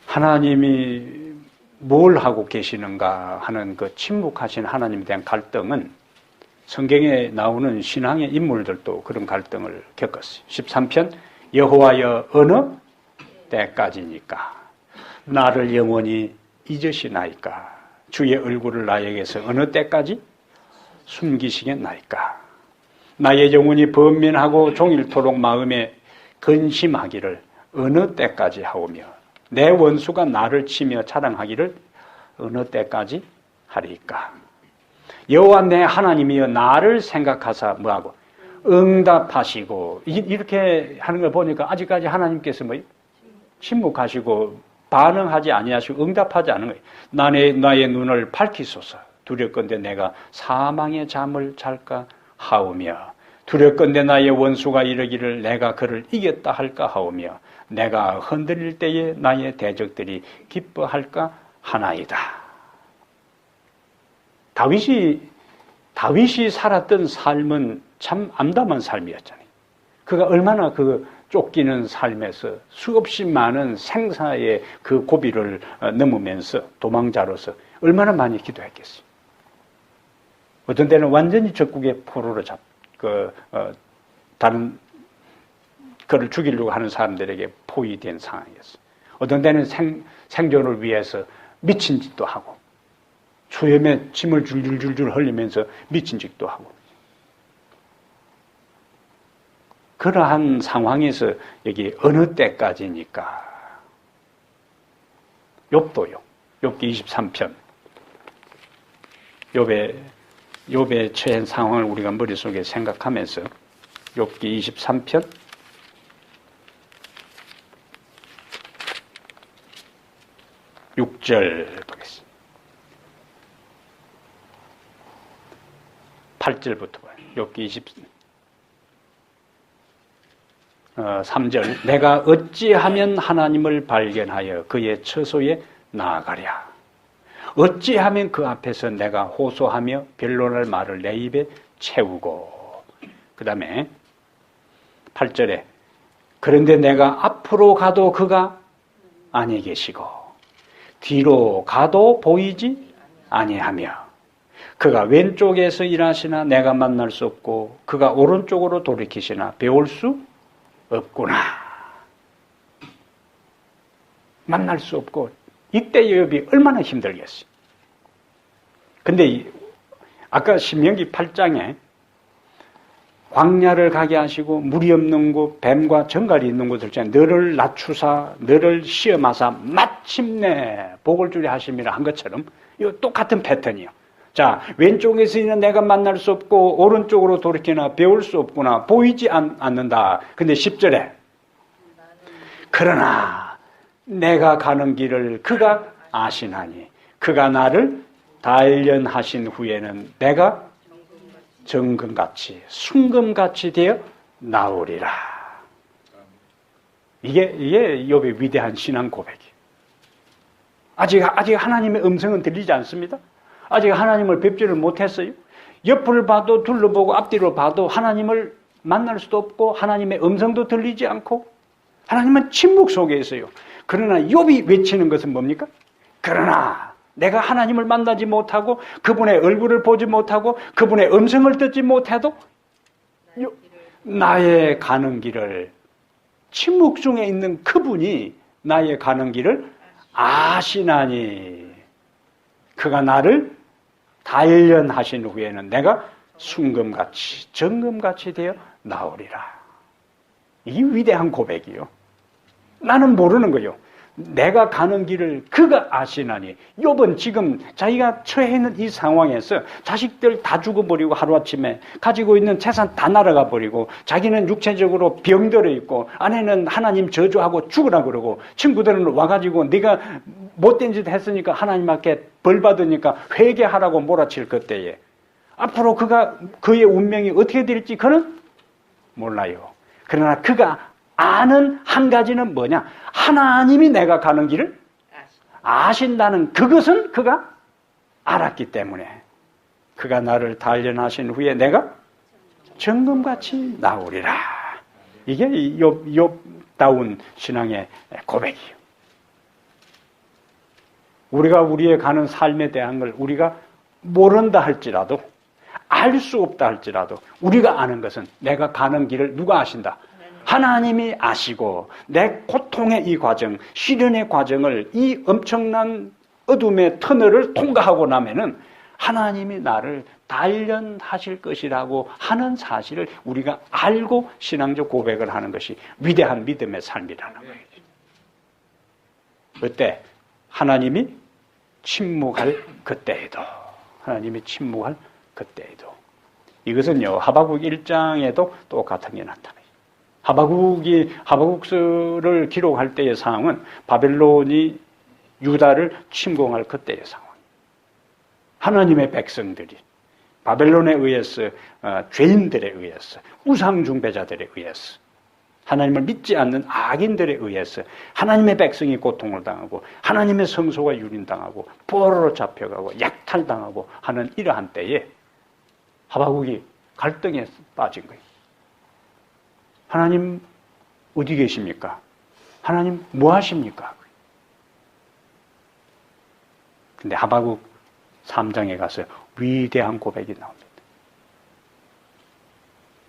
하나님이 뭘 하고 계시는가 하는 그 침묵하신 하나님에 대한 갈등은 성경에 나오는 신앙의 인물들도 그런 갈등을 겪었어요. 13편 여호와여 어느 때까지니까 나를 영원히 잊으시나이까 주의 얼굴을 나에게서 어느 때까지 숨기시겠나이까 나의 영혼이 번민하고 종일토록 마음에 근심하기를 어느 때까지 하오며 내 원수가 나를 치며 자랑하기를 어느 때까지 하리까 여호와 내 하나님이여 나를 생각하사 뭐하고 응답하시고 이렇게 하는 걸 보니까 아직까지 하나님께서 뭐 침묵하시고 반응하지 아니하시고 응답하지 않은 거예요. 나의 눈을 밝히소서. 두렵건대 내가 사망의 잠을 잘까 하오며 두렵건대 나의 원수가 이르기를 내가 그를 이겼다 할까 하오며 내가 흔들릴 때에 나의 대적들이 기뻐할까 하나이다. 다윗이 살았던 삶은 참 암담한 삶이었잖아요. 그가 얼마나 그 쫓기는 삶에서 수없이 많은 생사의 그 고비를 넘으면서 도망자로서 얼마나 많이 기도했겠어요. 어떤 때는 완전히 적국의 포로로 다른 그를 죽이려고 하는 사람들에게 포위된 상황이었어요. 어떤 때는 생존을 위해서 미친 짓도 하고 수염에 침을 줄줄줄줄 흘리면서 미친 짓도 하고 그러한 상황에서 여기 어느 때까지니까 욥도요. 욥기 23편 욥의 처한 상황을 우리가 머릿속에 생각하면서 욥기 23편 6절 보겠습니다. 8절부터 봐요. 욥기 3절 내가 어찌하면 하나님을 발견하여 그의 처소에 나아가랴 어찌하면 그 앞에서 내가 호소하며 변론할 말을 내 입에 채우고. 그 다음에 8절에 그런데 내가 앞으로 가도 그가 아니 계시고 뒤로 가도 보이지 아니하며 그가 왼쪽에서 일하시나 내가 만날 수 없고 그가 오른쪽으로 돌이키시나 배울 수 없구나. 만날 수 없고 이때 여비 얼마나 힘들겠어요. 근데 아까 신명기 8장에 광야를 가게 하시고 물이 없는 곳, 뱀과 정갈이 있는 곳을 중에 너를 낮추사, 너를 시험하사 마침내 복을 주려 하심이라 한 것처럼 이거 똑같은 패턴이요. 자, 왼쪽에서 있는 내가 만날 수 없고 오른쪽으로 돌이키나 배울 수 없구나. 보이지 않는다. 근데 10절에 그러나 내가 가는 길을 그가 아시나니 그가 나를 단련하신 후에는 내가 정금같이 순금같이 되어 나오리라. 이게 욥의 위대한 신앙 고백이에요. 아직 하나님의 음성은 들리지 않습니다. 아직 하나님을 뵙지를 못했어요. 옆을 봐도 둘러보고 앞뒤로 봐도 하나님을 만날 수도 없고 하나님의 음성도 들리지 않고 하나님은 침묵 속에 있어요. 그러나 욥이 외치는 것은 뭡니까? 그러나 내가 하나님을 만나지 못하고 그분의 얼굴을 보지 못하고 그분의 음성을 듣지 못해도 나의 가는 길을 침묵 중에 있는 그분이 나의 가는 길을 아시나니 그가 나를 단련하신 후에는 내가 순금같이 정금같이 되어 나오리라. 이 위대한 고백이요. 나는 모르는 거요. 내가 가는 길을 그가 아시나니. 욥은 지금 자기가 처해 있는 이 상황에서 자식들 다 죽어버리고 하루아침에 가지고 있는 재산 다 날아가 버리고 자기는 육체적으로 병들어 있고 아내는 하나님 저주하고 죽으라 그러고 친구들은 와가지고 네가 못된 짓 했으니까 하나님 앞에 벌 받으니까 회개하라고 몰아칠 그때에 앞으로 그의 운명이 어떻게 될지 그는 몰라요. 그러나 그가 아는 한 가지는 뭐냐? 하나님이 내가 가는 길을 아신다는 그것은 그가 알았기 때문에 그가 나를 단련하신 후에 내가 정금같이 나오리라. 이게 욥다운 신앙의 고백이에요. 우리가 우리의 가는 삶에 대한 걸 우리가 모른다 할지라도 알 수 없다 할지라도 우리가 아는 것은 내가 가는 길을 누가 아신다? 하나님이 아시고 내 고통의 이 과정, 시련의 과정을 이 엄청난 어둠의 터널을 통과하고 나면은 하나님이 나를 단련하실 것이라고 하는 사실을 우리가 알고 신앙적 고백을 하는 것이 위대한 믿음의 삶이라는 거예요. 그때 하나님이 침묵할 그때에도 하나님이 침묵할 그때에도 이것은요 하박국 1장에도 똑같은 게 나타나요. 하박국서를 기록할 때의 상황은 바벨론이 유다를 침공할 그때의 상황. 하나님의 백성들이 바벨론에 의해서 죄인들에 의해서 우상 숭배자들에 의해서 하나님을 믿지 않는 악인들에 의해서 하나님의 백성이 고통을 당하고 하나님의 성소가 유린당하고 포로로 잡혀가고 약탈당하고 하는 이러한 때에 하박국이 갈등에 빠진 거예요. 하나님 어디 계십니까? 하나님 뭐 하십니까? 근데 하박국 3장에 가서 위대한 고백이 나옵니다.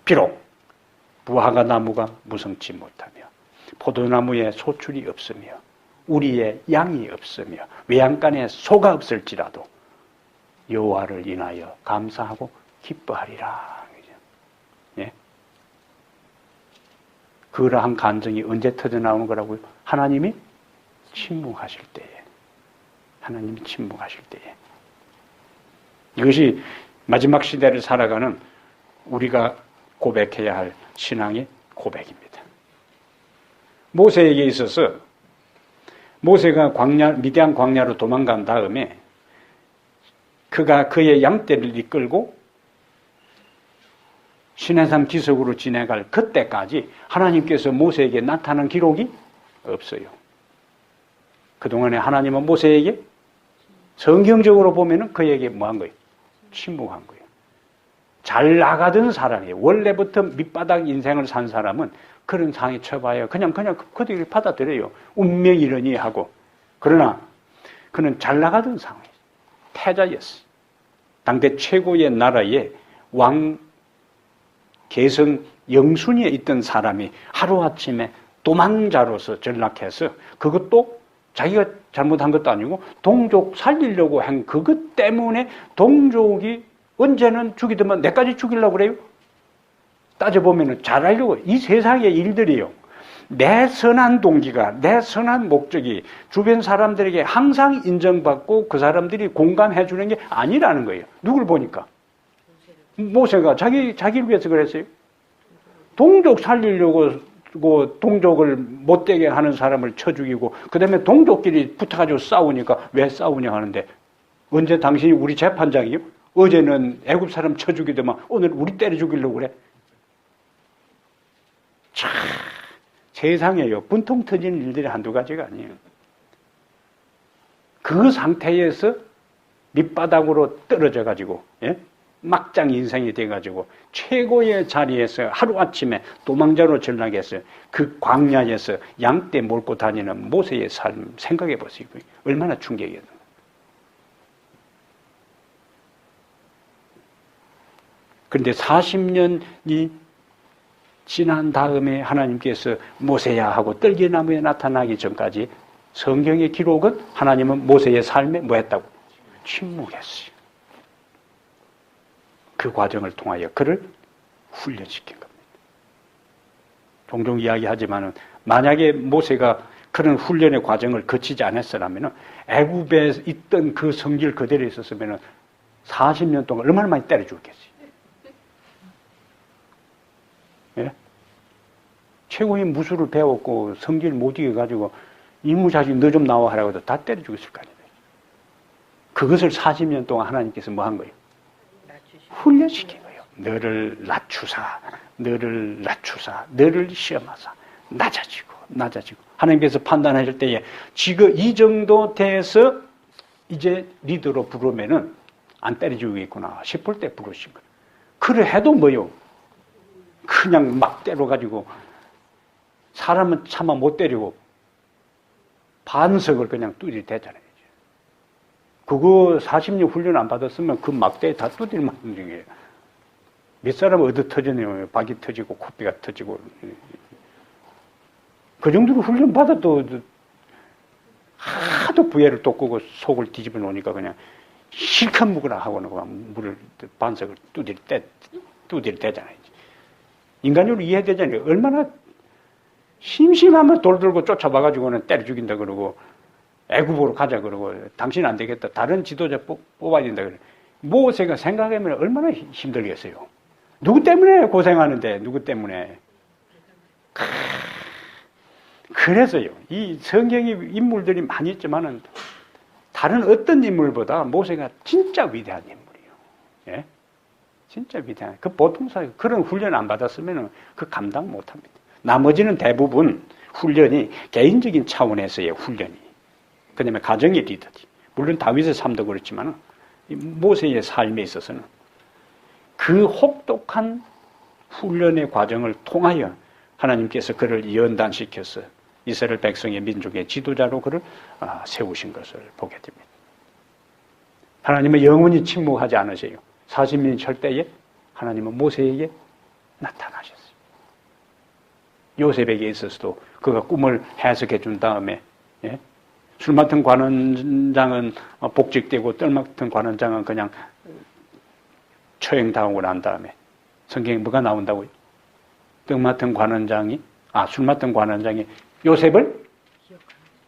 비록 무화과 나무가 무성치 못하며 포도나무에 소출이 없으며 우리의 양이 없으며 외양간에 소가 없을지라도 여호와를 인하여 감사하고 기뻐하리라. 예? 그러한 감정이 언제 터져나오는 거라고요? 하나님이 침묵하실 때에. 하나님이 침묵하실 때에. 이것이 마지막 시대를 살아가는 우리가 고백해야 할 신앙의 고백입니다. 모세에게 있어서 모세가 미디안 광야로 도망간 다음에 그가 그의 양떼를 이끌고 시내산 기슭으로 지나갈 그때까지 하나님께서 모세에게 나타난 기록이 없어요. 그동안에 하나님은 모세에게 성경적으로 보면은 그에게 뭐 한 거예요? 침묵한 거예요. 잘 나가던 사람이에요. 원래부터 밑바닥 인생을 산 사람은 그런 상황에 처봐요. 그냥 그들이 받아들여요. 운명이 이러니 하고. 그러나 그는 잘 나가던 상황이에요. 패자였어요. 당대 최고의 나라의 왕 계성 영순위에 있던 사람이 하루아침에 도망자로서 전락해서 그것도 자기가 잘못한 것도 아니고 동족 살리려고 한 그것 때문에 동족이 언제는 죽이더만 내까지 죽이려고 그래요? 따져보면 잘 알려고 이 세상의 일들이요. 내 선한 동기가, 내 선한 목적이 주변 사람들에게 항상 인정받고 그 사람들이 공감해 주는 게 아니라는 거예요. 누굴 보니까? 모세가 자기를 위해서 그랬어요. 동족 살리려고 동족을 못되게 하는 사람을 쳐 죽이고 그 다음에 동족끼리 붙어가지고 싸우니까 왜 싸우냐 하는데 언제 당신이 우리 재판장이요? 어제는 애굽 사람 쳐 죽이더만 오늘 우리 때려 죽이려고 그래? 참 세상에요. 분통 터지는 일들이 한두 가지가 아니에요. 그 상태에서 밑바닥으로 떨어져 가지고 막장 인생이 돼 가지고 최고의 자리에서 하루아침에 도망자로 전락했어요. 그 광야에서 양떼 몰고 다니는 모세의 삶 생각해 보세요. 얼마나 충격이었나. 그런데 40년이 지난 다음에 하나님께서 모세야 하고 떨기나무에 나타나기 전까지 성경의 기록은 하나님은 모세의 삶에 뭐 했다고? 침묵했어요. 그 과정을 통하여 그를 훈련시킨 겁니다. 종종 이야기하지만은 만약에 모세가 그런 훈련의 과정을 거치지 않았으라면 애굽에 있던 그 성질 그대로 있었으면 40년 동안 얼마나 많이 때려 죽겠어요. 예? 최고의 무술을 배웠고 성질 못 이겨가지고 이무자식 너 좀 나와 하라고 해도 다 때려 죽였을 거 아니에요. 그것을 40년 동안 하나님께서 뭐 한 거예요? 훈련시킨 거예요. 너를 낮추사, 너를 시험하사, 낮아지고. 하나님께서 판단하실 때에 지금 이 정도 돼서 이제 리더로 부르면은 안 때려 죽이겠구나 싶을 때 부르신 거예요. 그래 해도 뭐요? 그냥 막 때려가지고 사람은 차마 못 때리고 반석을 그냥 뚜드려 대잖아요. 그거 40년 훈련 안 받았으면 그 막대에 다 뚜드려 맞는 중이에요. 몇 사람은 얻어 터지네요. 박이 터지고 코피가 터지고. 그 정도로 훈련 받아도 하도 부해를 돋구고 속을 뒤집어 놓으니까 그냥 실컷 묵으라 하고는 그냥 물을 반석을 뚜드려 대잖아요. 인간적으로 이해되잖아요. 얼마나 심심하면 돌 들고 쫓아봐가지고는 때려 죽인다 그러고 애굽으로 가자 그러고 당신 안 되겠다. 다른 지도자 뽑아야 된다 그래. 모세가 생각하면 얼마나 힘들겠어요. 누구 때문에 고생하는데 누구 때문에. 그래서요. 이 성경의 인물들이 많이 있지만은 다른 어떤 인물보다 모세가 진짜 위대한 인물이에요. 예? 진짜 위대한. 그 보통 사람 그런 훈련 안 받았으면 그 감당 못 합니다. 나머지는 대부분 훈련이 개인적인 차원에서의 훈련이. 그 다음에 가정의 리더지. 물론 다윗의 삶도 그렇지만 모세의 삶에 있어서는 그 혹독한 훈련의 과정을 통하여 하나님께서 그를 연단시켜서 이스라엘 백성의 민족의 지도자로 그를 세우신 것을 보게 됩니다. 하나님은 영원히 침묵하지 않으세요. 40년 철대에 하나님은 모세에게 나타나셨어요. 요셉에게 있어서도 그가 꿈을 해석해 준 다음에 술 맡은 관원장은 복직되고 뜰 맡은 관원장은 그냥 처형당하고 난 다음에 성경에 뭐가 나온다고요? 술 맡은 관원장이 요셉을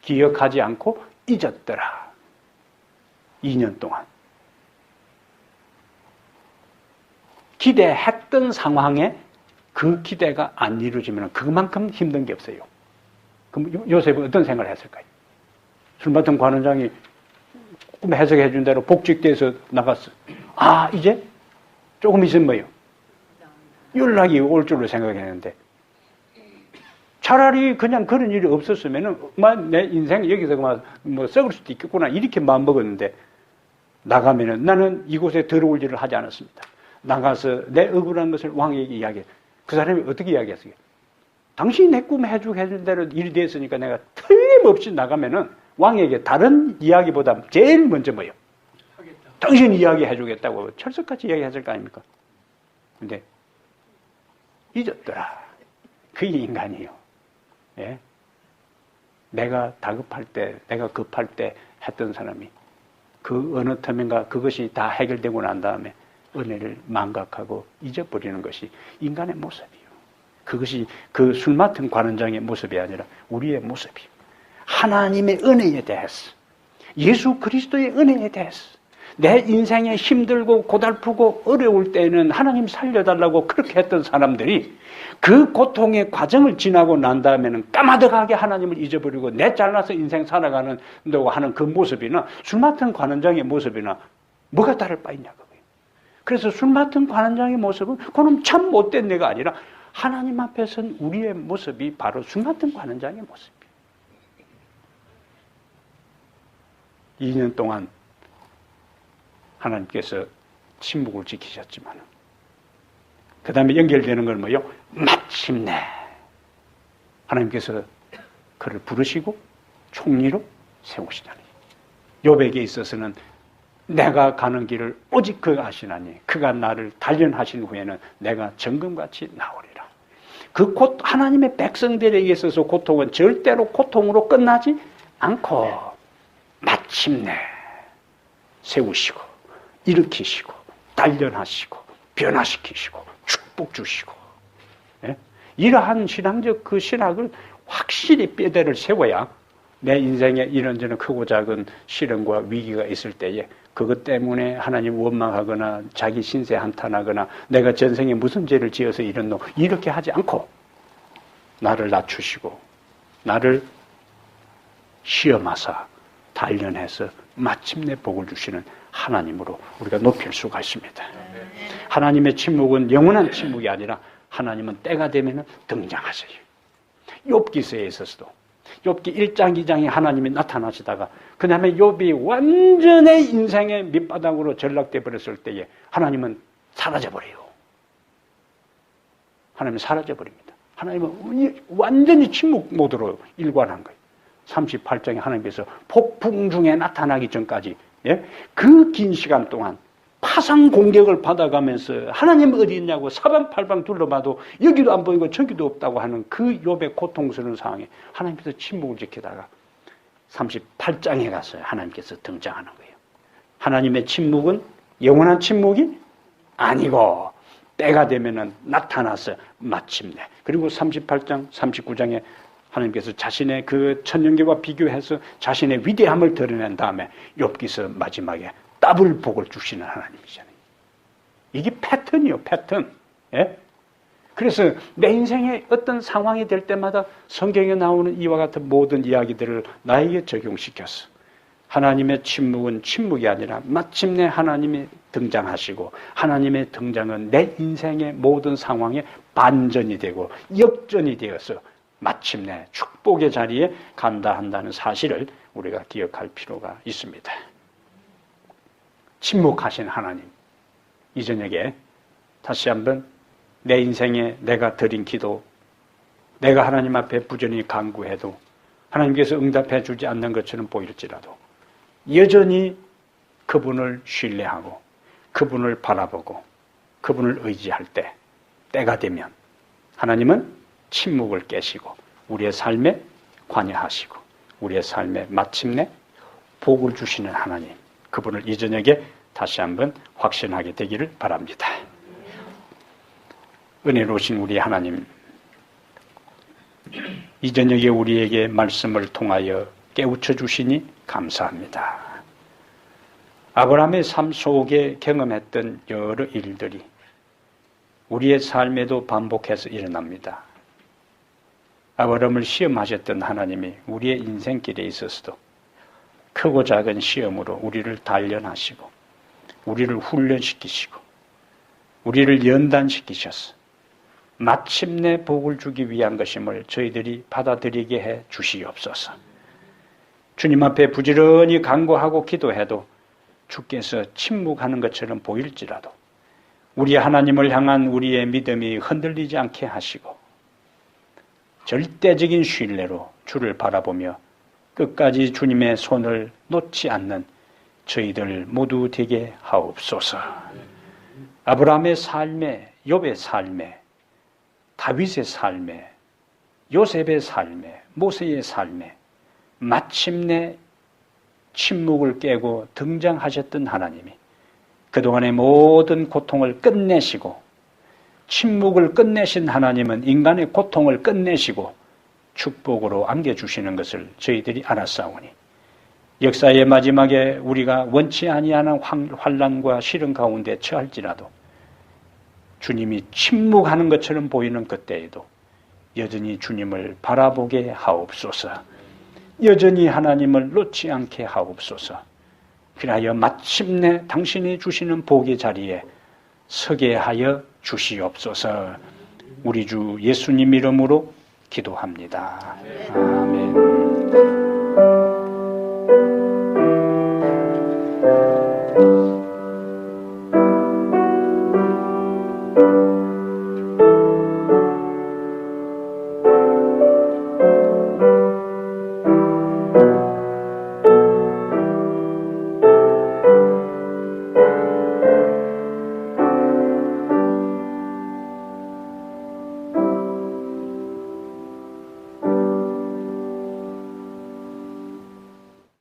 기억하지 않고 잊었더라. 2년 동안. 기대했던 상황에 그 기대가 안 이루어지면 그만큼 힘든 게 없어요. 그럼 요셉은 어떤 생각을 했을까요? 술 맡은 관원장이 꿈 해석해 준 대로 복직돼서 나갔어. 이제 조금 있으면 뭐예요? 연락이 올 줄로 생각했는데 차라리 그냥 그런 일이 없었으면은 내 인생 여기서 뭐 썩을 수도 있겠구나 이렇게 마음 먹었는데 나가면은 나는 이곳에 들어올 일을 하지 않았습니다. 나가서 내 억울한 것을 왕에게 이야기해. 그 사람이 어떻게 이야기했어요? 당신이 내 꿈 해준 대로 일이 됐으니까 내가 틀림없이 나가면은 왕에게 다른 이야기보다 제일 먼저 뭐예요? 당신이 이야기해주겠다고 철석같이 이야기했을 거 아닙니까? 근데 잊었더라. 그게 인간이에요. 예? 내가 다급할 때, 내가 급할 때 했던 사람이 그 어느 틈인가 그것이 다 해결되고 난 다음에 은혜를 망각하고 잊어버리는 것이 인간의 모습이에요. 그것이 그 술 맡은 관원장의 모습이 아니라 우리의 모습이에요. 하나님의 은혜에 대해서, 예수 그리스도의 은혜에 대해서 내 인생에 힘들고 고달프고 어려울 때에는 하나님 살려달라고 그렇게 했던 사람들이 그 고통의 과정을 지나고 난 다음에는 까마득하게 하나님을 잊어버리고 내 잘나서 인생 살아가는다고 하는 그 모습이나 술 맡은 관원장의 모습이나 뭐가 다를 바 있냐 그거예요. 그래서 술 맡은 관원장의 모습은 그놈 참 못된 내가 아니라 하나님 앞에선 우리의 모습이 바로 술 맡은 관원장의 모습이에요. 2년 동안 하나님께서 침묵을 지키셨지만 그 다음에 연결되는 건 뭐예요? 마침내 하나님께서 그를 부르시고 총리로 세우시다니. 욥에게 있어서는 내가 가는 길을 오직 그가 아시나니 그가 나를 단련하신 후에는 내가 정금같이 나오리라. 그 하나님의 백성들에게 있어서 고통은 절대로 고통으로 끝나지 않고 마침내 세우시고 일으키시고 단련하시고 변화시키시고 축복 주시고, 예? 이러한 신앙적 그 신학을 확실히 뼈대를 세워야 내 인생에 이런저런 크고 작은 시련과 위기가 있을 때에 그것 때문에 하나님 원망하거나 자기 신세 한탄하거나 내가 전생에 무슨 죄를 지어서 이랬노 이렇게 하지 않고 나를 낮추시고 나를 시험하사 단련해서 마침내 복을 주시는 하나님으로 우리가 높일 수가 있습니다. 하나님의 침묵은 영원한 침묵이 아니라 하나님은 때가 되면 등장하세요. 욥기서에 있어서도 욥기 1장 2장에 하나님이 나타나시다가 그 다음에 욥이 완전히 인생의 밑바닥으로 전락돼 버렸을 때에 하나님은 사라져버려요. 하나님은 사라져버립니다. 하나님은 완전히 침묵 모드로 일관한 거예요. 38장에 하나님께서 폭풍 중에 나타나기 전까지, 예? 그 긴 시간 동안 파상 공격을 받아가면서 하나님 어디 있냐고 사방팔방 둘러봐도 여기도 안 보이고 저기도 없다고 하는 그 욥의 고통스러운 상황에 하나님께서 침묵을 지키다가 38장에 가서 하나님께서 등장하는 거예요. 하나님의 침묵은 영원한 침묵이 아니고 때가 되면은 나타나서 마침내. 그리고 38장, 39장에 하나님께서 자신의 그 천년계와 비교해서 자신의 위대함을 드러낸 다음에 욥기서 마지막에 더블 복을 주시는 하나님이잖아요. 이게 패턴이요, 패턴. 예? 그래서 내 인생의 어떤 상황이 될 때마다 성경에 나오는 이와 같은 모든 이야기들을 나에게 적용시켰어. 하나님의 침묵은 침묵이 아니라 마침내 하나님이 등장하시고 하나님의 등장은 내 인생의 모든 상황에 반전이 되고 역전이 되어서 마침내 축복의 자리에 간다 한다는 사실을 우리가 기억할 필요가 있습니다. 침묵하신 하나님, 이 저녁에 다시 한번 내 인생에 내가 드린 기도, 내가 하나님 앞에 부전히 간구해도 하나님께서 응답해 주지 않는 것처럼 보일지라도 여전히 그분을 신뢰하고 그분을 바라보고 그분을 의지할 때 때가 되면 하나님은 침묵을 깨시고 우리의 삶에 관여하시고 우리의 삶에 마침내 복을 주시는 하나님, 그분을 이 저녁에 다시 한번 확신하게 되기를 바랍니다. 은혜로우신 우리 하나님, 이 저녁에 우리에게 말씀을 통하여 깨우쳐 주시니 감사합니다. 아브라함의 삶 속에 경험했던 여러 일들이 우리의 삶에도 반복해서 일어납니다. 아브라함을 시험하셨던 하나님이 우리의 인생길에 있어서도 크고 작은 시험으로 우리를 단련하시고 우리를 훈련시키시고 우리를 연단시키셔서 마침내 복을 주기 위한 것임을 저희들이 받아들이게 해 주시옵소서. 주님 앞에 부지런히 간구하고 기도해도 주께서 침묵하는 것처럼 보일지라도 우리 하나님을 향한 우리의 믿음이 흔들리지 않게 하시고 절대적인 신뢰로 주를 바라보며 끝까지 주님의 손을 놓지 않는 저희들 모두 되게 하옵소서. 아브라함의 삶에, 욥의 삶에, 다윗의 삶에, 요셉의 삶에, 모세의 삶에 마침내 침묵을 깨고 등장하셨던 하나님이 그동안의 모든 고통을 끝내시고 침묵을 끝내신 하나님은 인간의 고통을 끝내시고 축복으로 안겨주시는 것을 저희들이 알았사오니 역사의 마지막에 우리가 원치 아니하는 환난과 시련 가운데 처할지라도 주님이 침묵하는 것처럼 보이는 그때에도 여전히 주님을 바라보게 하옵소서. 여전히 하나님을 놓지 않게 하옵소서. 그리하여 마침내 당신이 주시는 복의 자리에 서게 하여 주시옵소서. 우리 주 예수님 이름으로 기도합니다. 아멘.